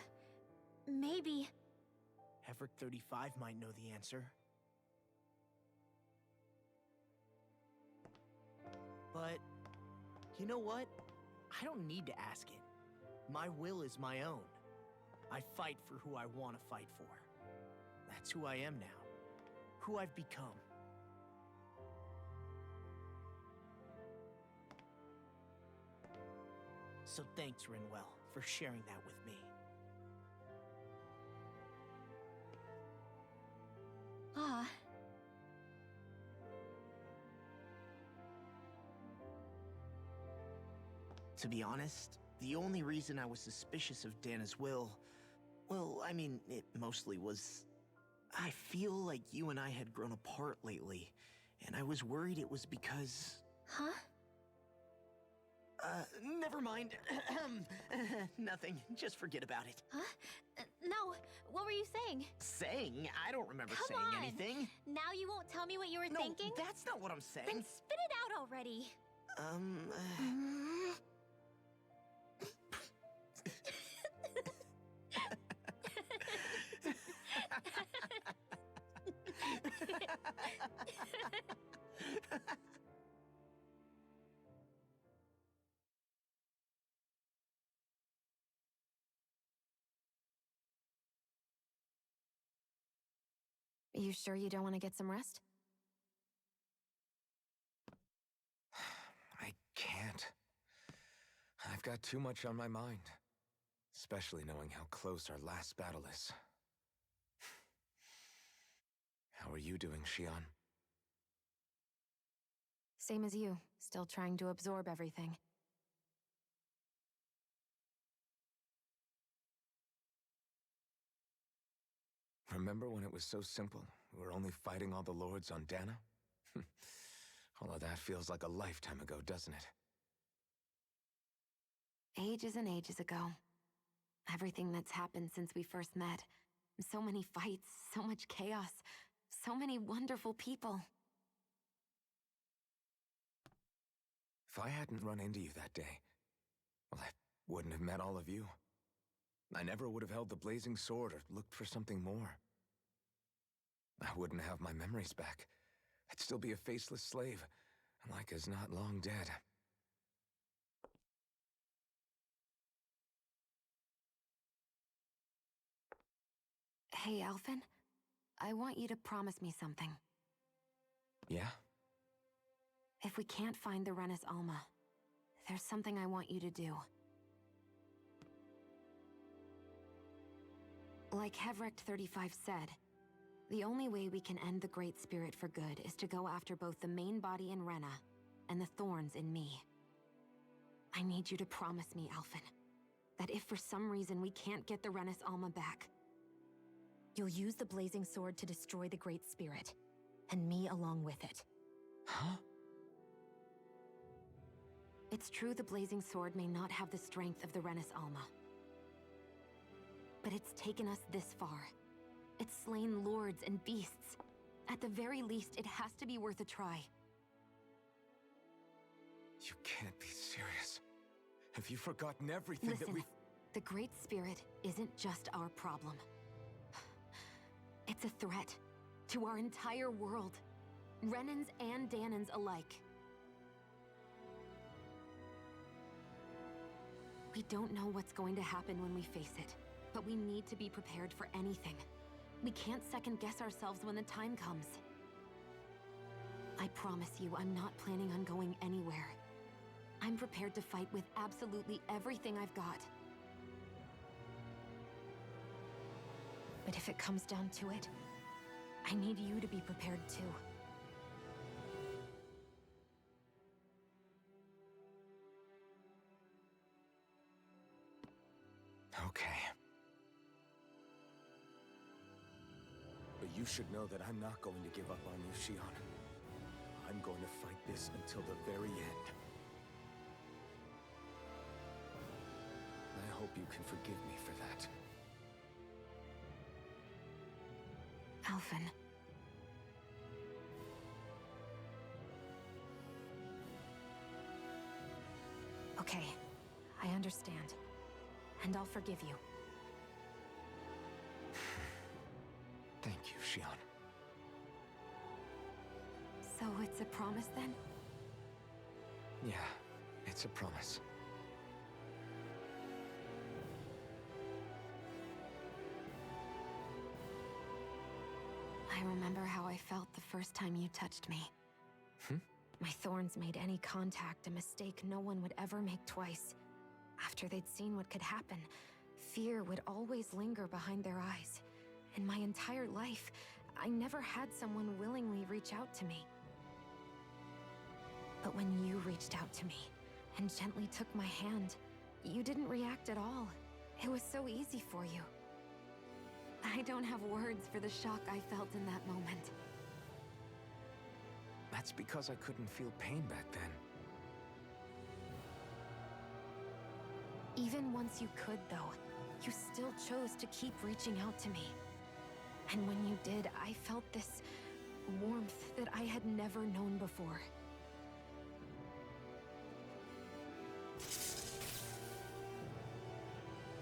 maybe... Heverick 35 might know the answer. But, you know what? I don't need to ask it. My will is my own. I fight for who I want to fight for. That's who I am now. Who I've become. So thanks, Rinwell, for sharing that with me. Ah. To be honest, the only reason I was suspicious of Dana's will... well, I mean, it mostly was... I feel like you and I had grown apart lately, and I was worried it was because... Huh? Never mind. Nothing. Just forget about it. Huh? No. What were you saying? Saying? I don't remember Come saying on. anything. Now you won't tell me what you were No, thinking? that's not what I'm saying. Then spit it out already. You sure you don't want to get some rest? I can't. I've got too much on my mind. Especially knowing how close our last battle is. How are you doing, Xion? Same as you. Still trying to absorb everything. Remember when it was so simple? We were only fighting all the lords on Dana? All of that feels like a lifetime ago, doesn't it? Ages and ages ago. Everything that's happened since we first met. So many fights, so much chaos, so many wonderful people. If I hadn't run into you that day, well, I wouldn't have met all of you. I never would have held the blazing sword or looked for something more. I wouldn't have my memories back. I'd still be a faceless slave, like as not long dead. Hey, Alphen. I want you to promise me something. Yeah? If we can't find the Renis Alma, there's something I want you to do. Like Hevrecht 35 said, the only way we can end the Great Spirit for good is to go after both the main body in Rena and the thorns in me. I need you to promise me, Alphen, that if for some reason we can't get the Renis Alma back, you'll use the blazing sword to destroy the Great Spirit, and me along with it. Huh? It's true the blazing sword may not have the strength of the Renis Alma. But it's taken us this far. It's slain lords and beasts. At the very least, it has to be worth a try. You can't be serious. Have you forgotten everything Listen, that we've... the Great Spirit isn't just our problem. It's a threat to our entire world. Renans and Danans alike. We don't know what's going to happen when we face it, but we need to be prepared for anything. We can't second-guess ourselves when the time comes. I promise you, I'm not planning on going anywhere. I'm prepared to fight with absolutely everything I've got. But if it comes down to it, I need you to be prepared too. Okay. But you should know that I'm not going to give up on you, Xion. I'm going to fight this until the very end. I hope you can forgive me for that. Alphen. Okay, I understand. And I'll forgive you. Thank you, Xion. So it's a promise then? Yeah, it's a promise. I remember how I felt the first time you touched me. My thorns made any contact a mistake no one would ever make twice. After they'd seen what could happen, fear would always linger behind their eyes. In my entire life, I never had someone willingly reach out to me. But when you reached out to me and gently took my hand, you didn't react at all. It was so easy for you. I don't have words for the shock I felt in that moment. That's because I couldn't feel pain back then. Even once you could, though, you still chose to keep reaching out to me. And when you did, I felt this warmth that I had never known before.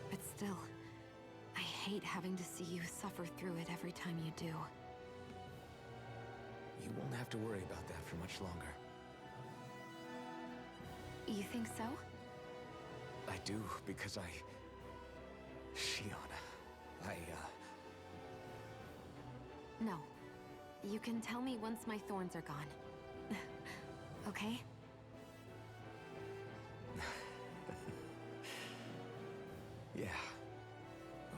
But still, I hate having to see you suffer through it every time you do. You won't have to worry about that for much longer. You think so? I do, because Shion, No. You can tell me once my thorns are gone. Okay? Yeah.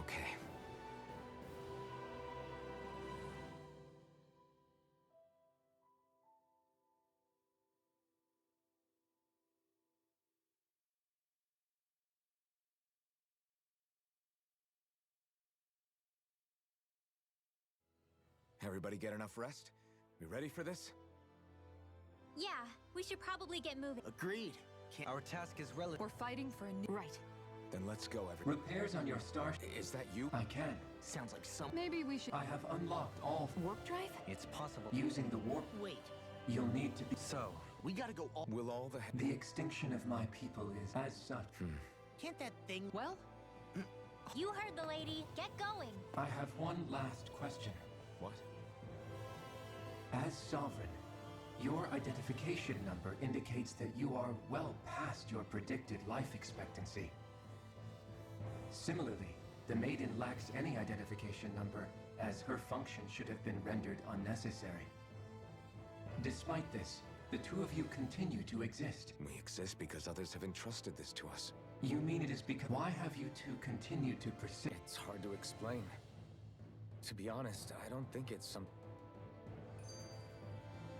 Okay. Everybody get enough rest? We ready for this? Yeah, we should probably get moving. Agreed. Our task is relative. We're fighting for a new... Right. Then let's go, everybody. Repairs on your starship. Is that you? I can. Sounds like some... Maybe we should... I have unlocked all... Warp drive? It's possible. Using the warp... Wait. You'll need to be... So, We gotta go all... Will all the... The extinction of my people is as such. Can't that thing... Well, You heard the lady. Get going. I have one last question. What? As Sovereign, your identification number indicates that you are well past your predicted life expectancy. Similarly, the Maiden lacks any identification number, as her function should have been rendered unnecessary. Despite this, the two of you continue to exist. We exist because others have entrusted this to us. You mean it is because... Why have you two continued to persist? It's hard to explain. To be honest, I don't think it's some...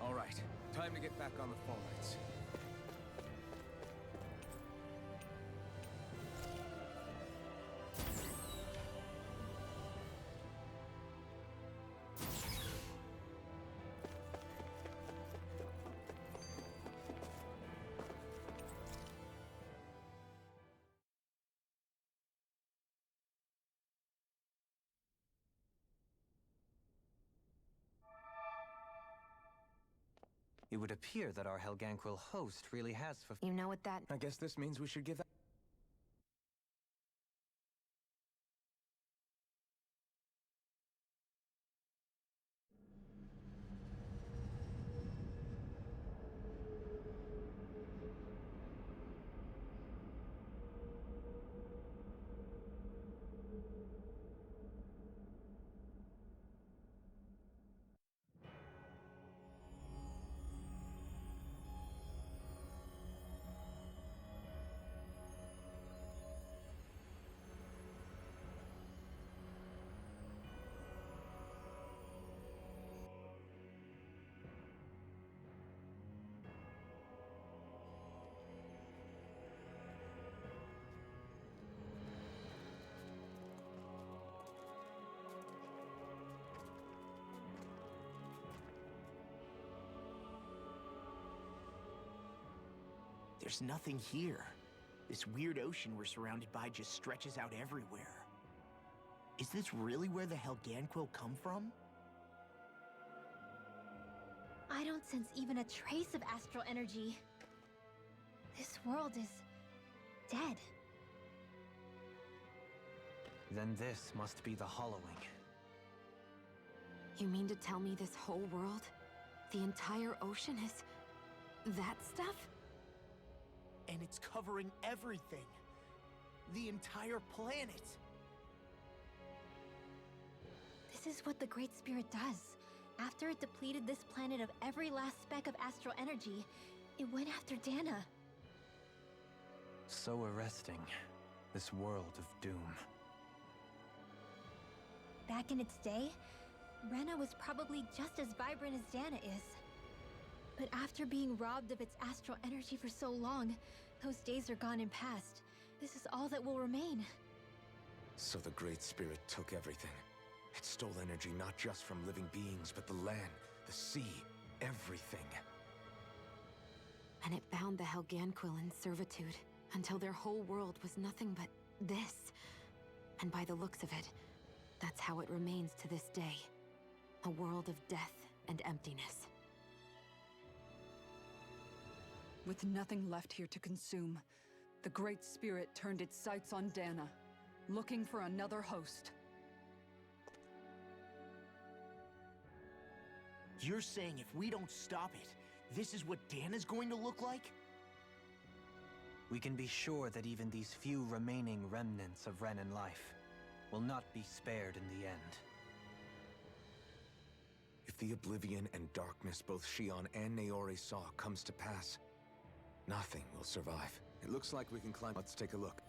All right, time to get back on the phone lines. it would appear that our Helganquil host really has You know what that... I guess this means we should give that... There's nothing here. This weird ocean we're surrounded by just stretches out everywhere. Is this really where the Helganquil come from? I don't sense even a trace of astral energy. This world is... dead. Then this must be the hollowing. You mean to tell me this whole world, the entire ocean is... that stuff? And it's covering everything. The entire planet. This is what the Great Spirit does. After it depleted this planet of every last speck of astral energy, it went after Dana. So arresting. This world of doom. Back in its day, Rena was probably just as vibrant as Dana is. But after being robbed of its astral energy for so long, those days are gone and past. This is all that will remain. So the Great Spirit took everything. It stole energy not just from living beings, but the land, the sea, everything. And it bound the Helganquil in servitude until their whole world was nothing but this. And by the looks of it, that's how it remains to this day. A world of death and emptiness. With nothing left here to consume, the Great Spirit turned its sights on Dana, looking for another host. You're saying if we don't stop it, this is what Dana's going to look like? We can be sure that even these few remaining remnants of Renan life will not be spared in the end. If the oblivion and darkness both Shion and Naori saw comes to pass, nothing will survive. It looks like we can climb. Let's take a look.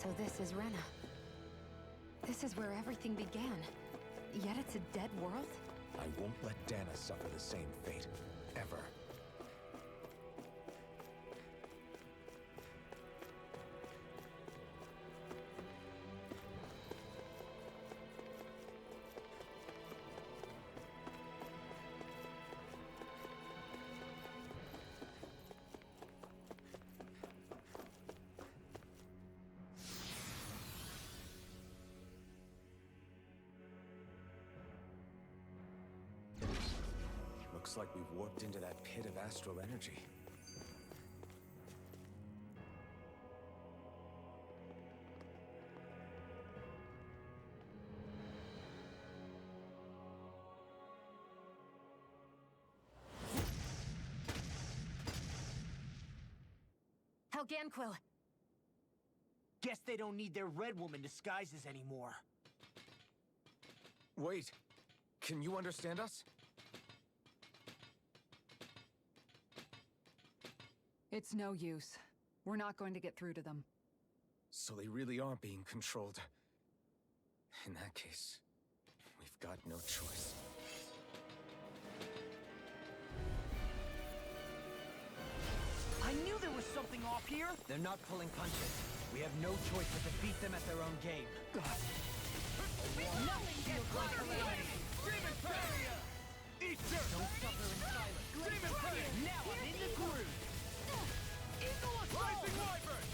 So this is Rena. This is where everything began. Yet it's a dead world? I won't let Dana suffer the same fate, ever. Looks like we've warped into that pit of astral energy. Helganquil! Guess they don't need their Red Woman disguises anymore. Wait, can you understand us? It's no use. We're not going to get through to them. So they really are being controlled. In that case, we've got no choice. I knew there was something off here! They're not pulling punches. We have no choice but to beat them at their own game. Nothing feels like calamity! Demon Barrier! Eat dirt! Don't suffer in silence! Demon Barrier! Now I'm in the groove! Eagle Assault! Rising Wyvern!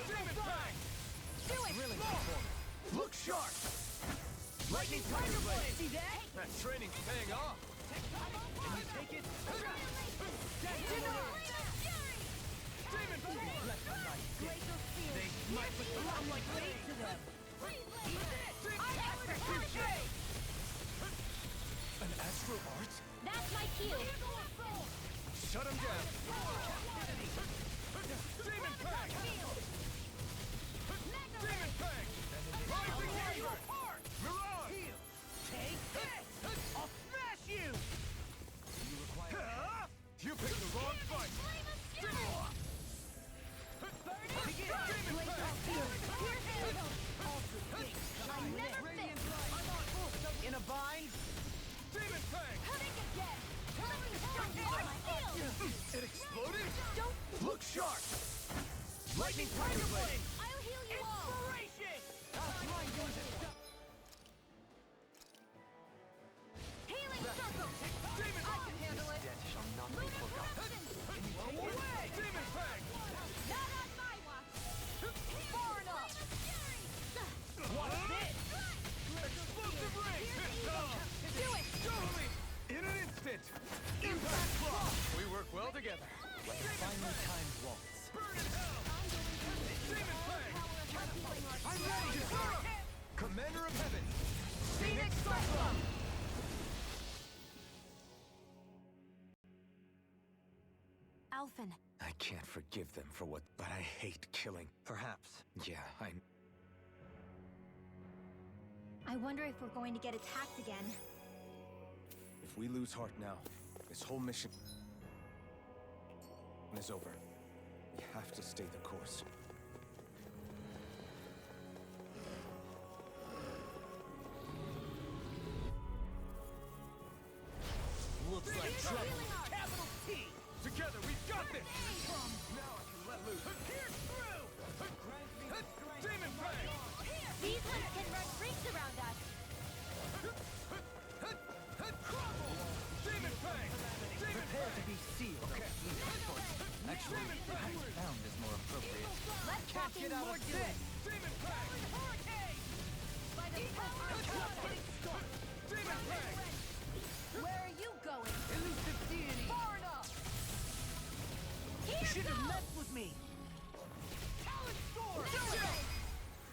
Demon Fang! Do it! Really look sharp! Lightning Tiger Blade! See that? That training's paying off! Can you take it? Demon Fury! They might but I'm like lead to them! An astral art? That's my cue! Shut him down! Demon Fang! Demon Fang! Rising Wyvern! Mirage! Take this! I'll smash you! You picked the wrong fight! In a bind? Demon Fang! It exploded? Look sharp! Lightning Tiger Blade! I'll heal you all! Inspiration! Healing circle! I can handle it! Death shall not be forgotten. Away! Demon Fang! Not on my watch! Far enough! What's this? Explosive ring! Do it! Totally! In an instant! Impact Claw! We work well together. Like a finely timed waltz. Burn in hell! Demon Fang! I'm ready! Commander of Heaven! Phoenix Cyclone! Alphen. I can't forgive them for what, but I hate killing. Perhaps. Yeah, I wonder if we're going to get attacked again. If we lose heart now, this whole mission is over. We have to stay the course. Looks like trouble. Capital T! Together, we've got this! Now Found is more appropriate. Let's talk in more doing. Demon Fang! Hurricane! By the power of God. Demon Fang! Where are you going? Elusive deity! Far enough! You Here should have goes! messed with me! Talon Sword!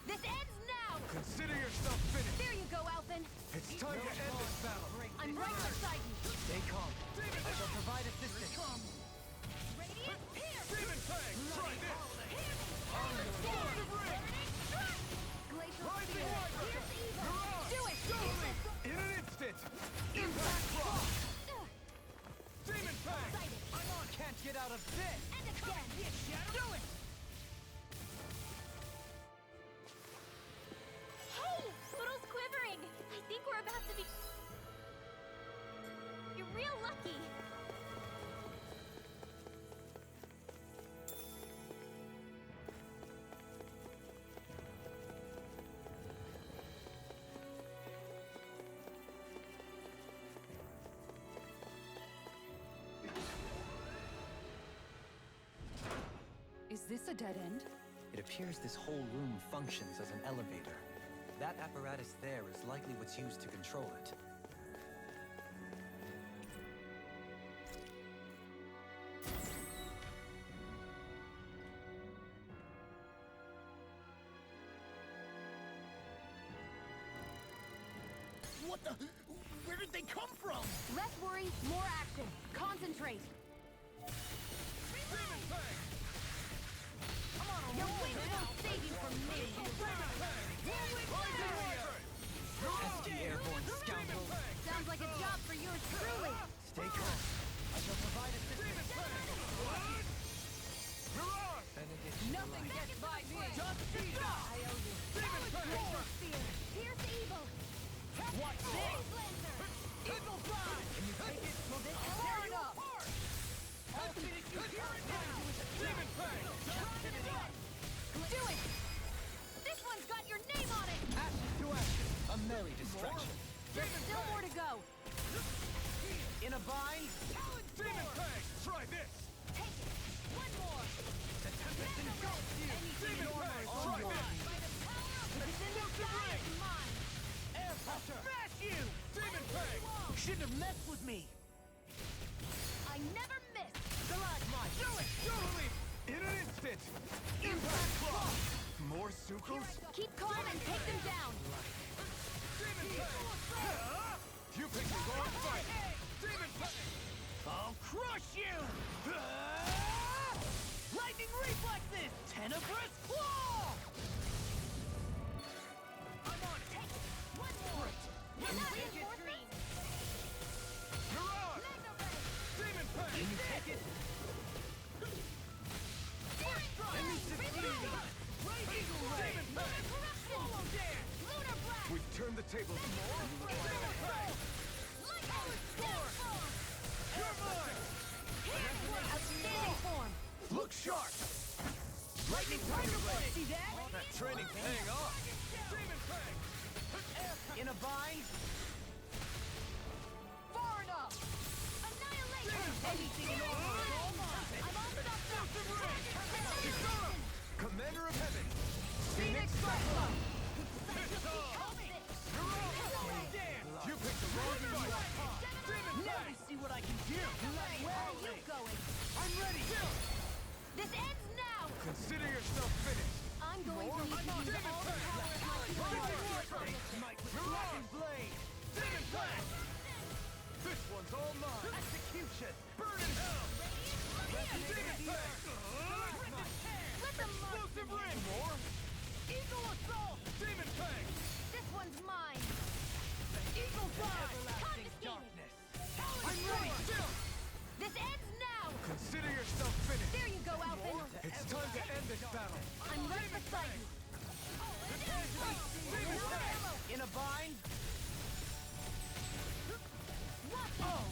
This ends now! Consider yourself finished. There you go, Alphen. It's time to end this battle. I'm right beside you. Stay calm. I shall provide assistance. Radiant, here! Demon Fang! Try this! Glacial Rising Spear. Wyvern! Here's evil. Mirage! Do it! In an instant! Impact Rock! Demon Fang! Excited. I'm on! Can't get out of this! And again. Do it! Hey! Poodle's quivering. I think we're about to be... You're real lucky. Is this a dead end? It appears this whole room functions as an elevator. That apparatus there is likely what's used to control it. What the? Where did they come from? Less worry, more action. Concentrate. Demon Fang! Your wings won't save you from me. Pesky airborne scoundrel! Sounds like a job for yours truly. Stay calm. I shall provide assistance. Mirage! Benediction. Nothing gets by me. Just beat up! I owe you. Demon Fang! Glacial Spear. Here's evil. What's this? Blaze Lancer. Evil Fang! Can you take it? Will this Tear tear you it up? apart! I'll finish you here and now! Demon Fang! Do it. This one's got your name on it. Ashes to ashes. A merry distraction. There's still more to go. In a bind? Demon Fang! Try this! Take it. One more. The tempest engulfs you! Demon Fang! On Try your this! By the power of the sky is mine. Air pressure! Smash you! Demon Fang! You shouldn't have messed with me! I never miss. Stalagmite! Do it! In an instant! Impact Rock! More Sukos? Keep calm and take them down. Demon Fang! You picked the wrong fight! Demon Fang! I'll crush you! Lightning reflexes! Tenebrous claw! I'm on it. Take it. One more. Is that reinforcement? Mirage! Magna Ray. Demon Fang! Can you take it? Eagle Ray! Demon Fang! Lunar Blast. We've turned the tables. You're mine! Outstanding form. Look sharp! Lightning Tiger Blade! See that? That training's paying off! Demon Fang! In a bind? Far enough. Annihilation. Anything in all mine! I'm all stopped up. Commander of Heaven! Phoenix Cyclone. You picked the wrong fight! Now we see what I can do! Where are you going? I'm ready! This ends now. Consider yourself finished! I'm going to need to use all the power of my Lightning Smite with Blackened Blade! Demon Fang! This one's all mine! Execution! Burn in hell! Demon Fang! Let them mark Explosive me. ring! More? Eagle Assault. Demon Fang! This one's mine. Eagle Fly! Confiscated. I'm ready! This ends now. Consider yourself finished! There you go, Alphen. It's time to end this battle! I'm right beside you. In a bind? What? Oh!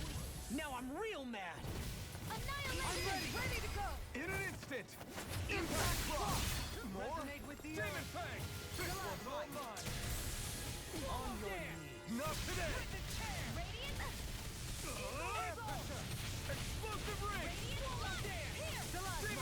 Now I'm real mad! Annihilation. Ready to go. In an instant! Impact Rock! More? Resonate with the Demon earth! Fang! This one's all mine! On your knees! Not today! Radiant. Explosive ring! Radiant. Here. Demon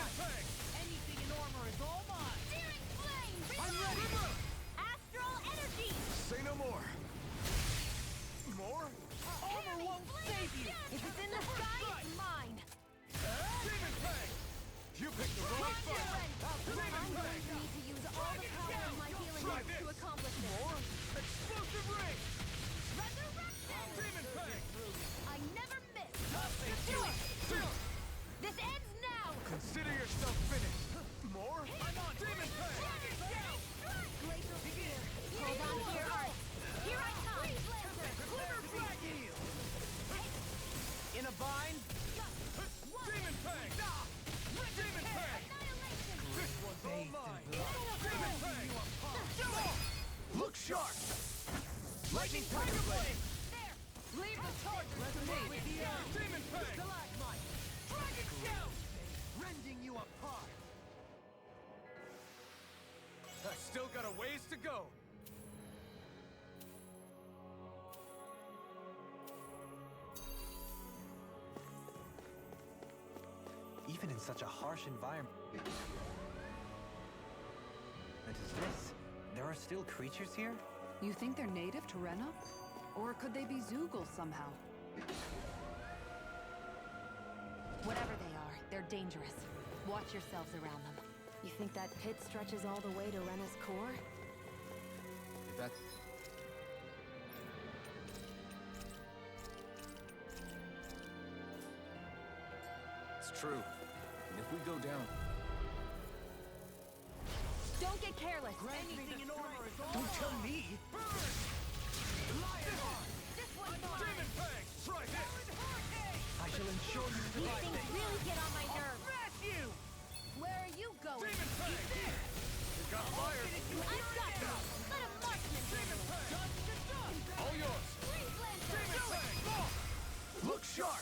Lightning Tiger Blade! There! Leave the charges to me! With the Demon Fang! Stalagmite! Dragon Shout! Rending you apart! I still got a ways to go. Even in such a harsh environment as this, there are still creatures here? You think they're native to Rena? Or could they be Zoogle somehow? Whatever they are, they're dangerous. Watch yourselves around them. You think that pit stretches all the way to Rena's core? That's... It's true. And if we go down... Don't get careless! Anything in order is all Don't tell me! This one's mine! Demon Fang! Try this! I shall ensure you These survive things this. really get on my nerves! Smash you! Where are you going? Demon Fang! You got fire! I've got you! Let a marksman Demon Fang! All yours! Demon Fang! Look sharp!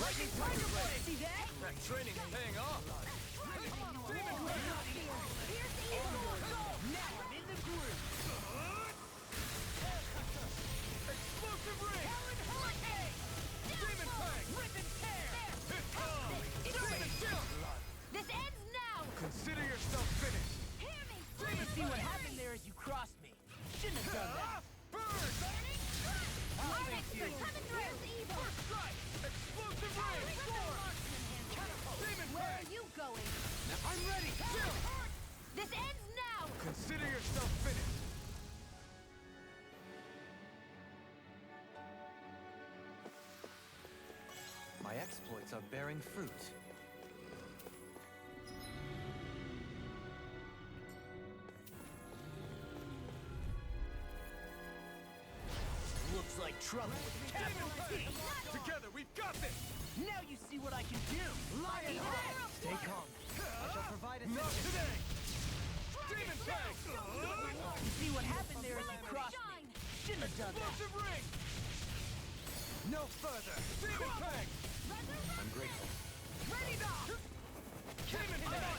Lightning Tiger Blade! See that? That training is paying off. Demon Fang! Now I'm in the groove! Explosive ring! Demon Fang! Rip and tear! Demon Jump! This ends now! Consider yourself finished. Hear me! You see what happened there as you crossed me. Shouldn't have done that. Burn! Onyx, they're coming through! Evil! First strike! Explosive ring! Demon Where Fang! are you going? I'm ready! Jump! This ends now! Consider yourself finished. My exploits are bearing fruit. Looks like trouble with a capital T. Together, we've got this! Now you see what I can do. Lion Stay calm. I shall provide Not assistance. today! Demon Fang! You see what happened there as you crossed me. Shouldn't have done that. Explosive ring! No further. Demon Fang! I'm grateful. Ready now! Demon Fang!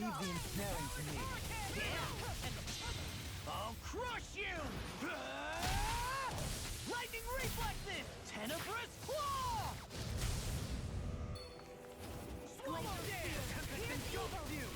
Leave the ensnaring to me. I'll crush you! Lightning reflexes! Tenebrous claw! Swallow dance! Then jump you!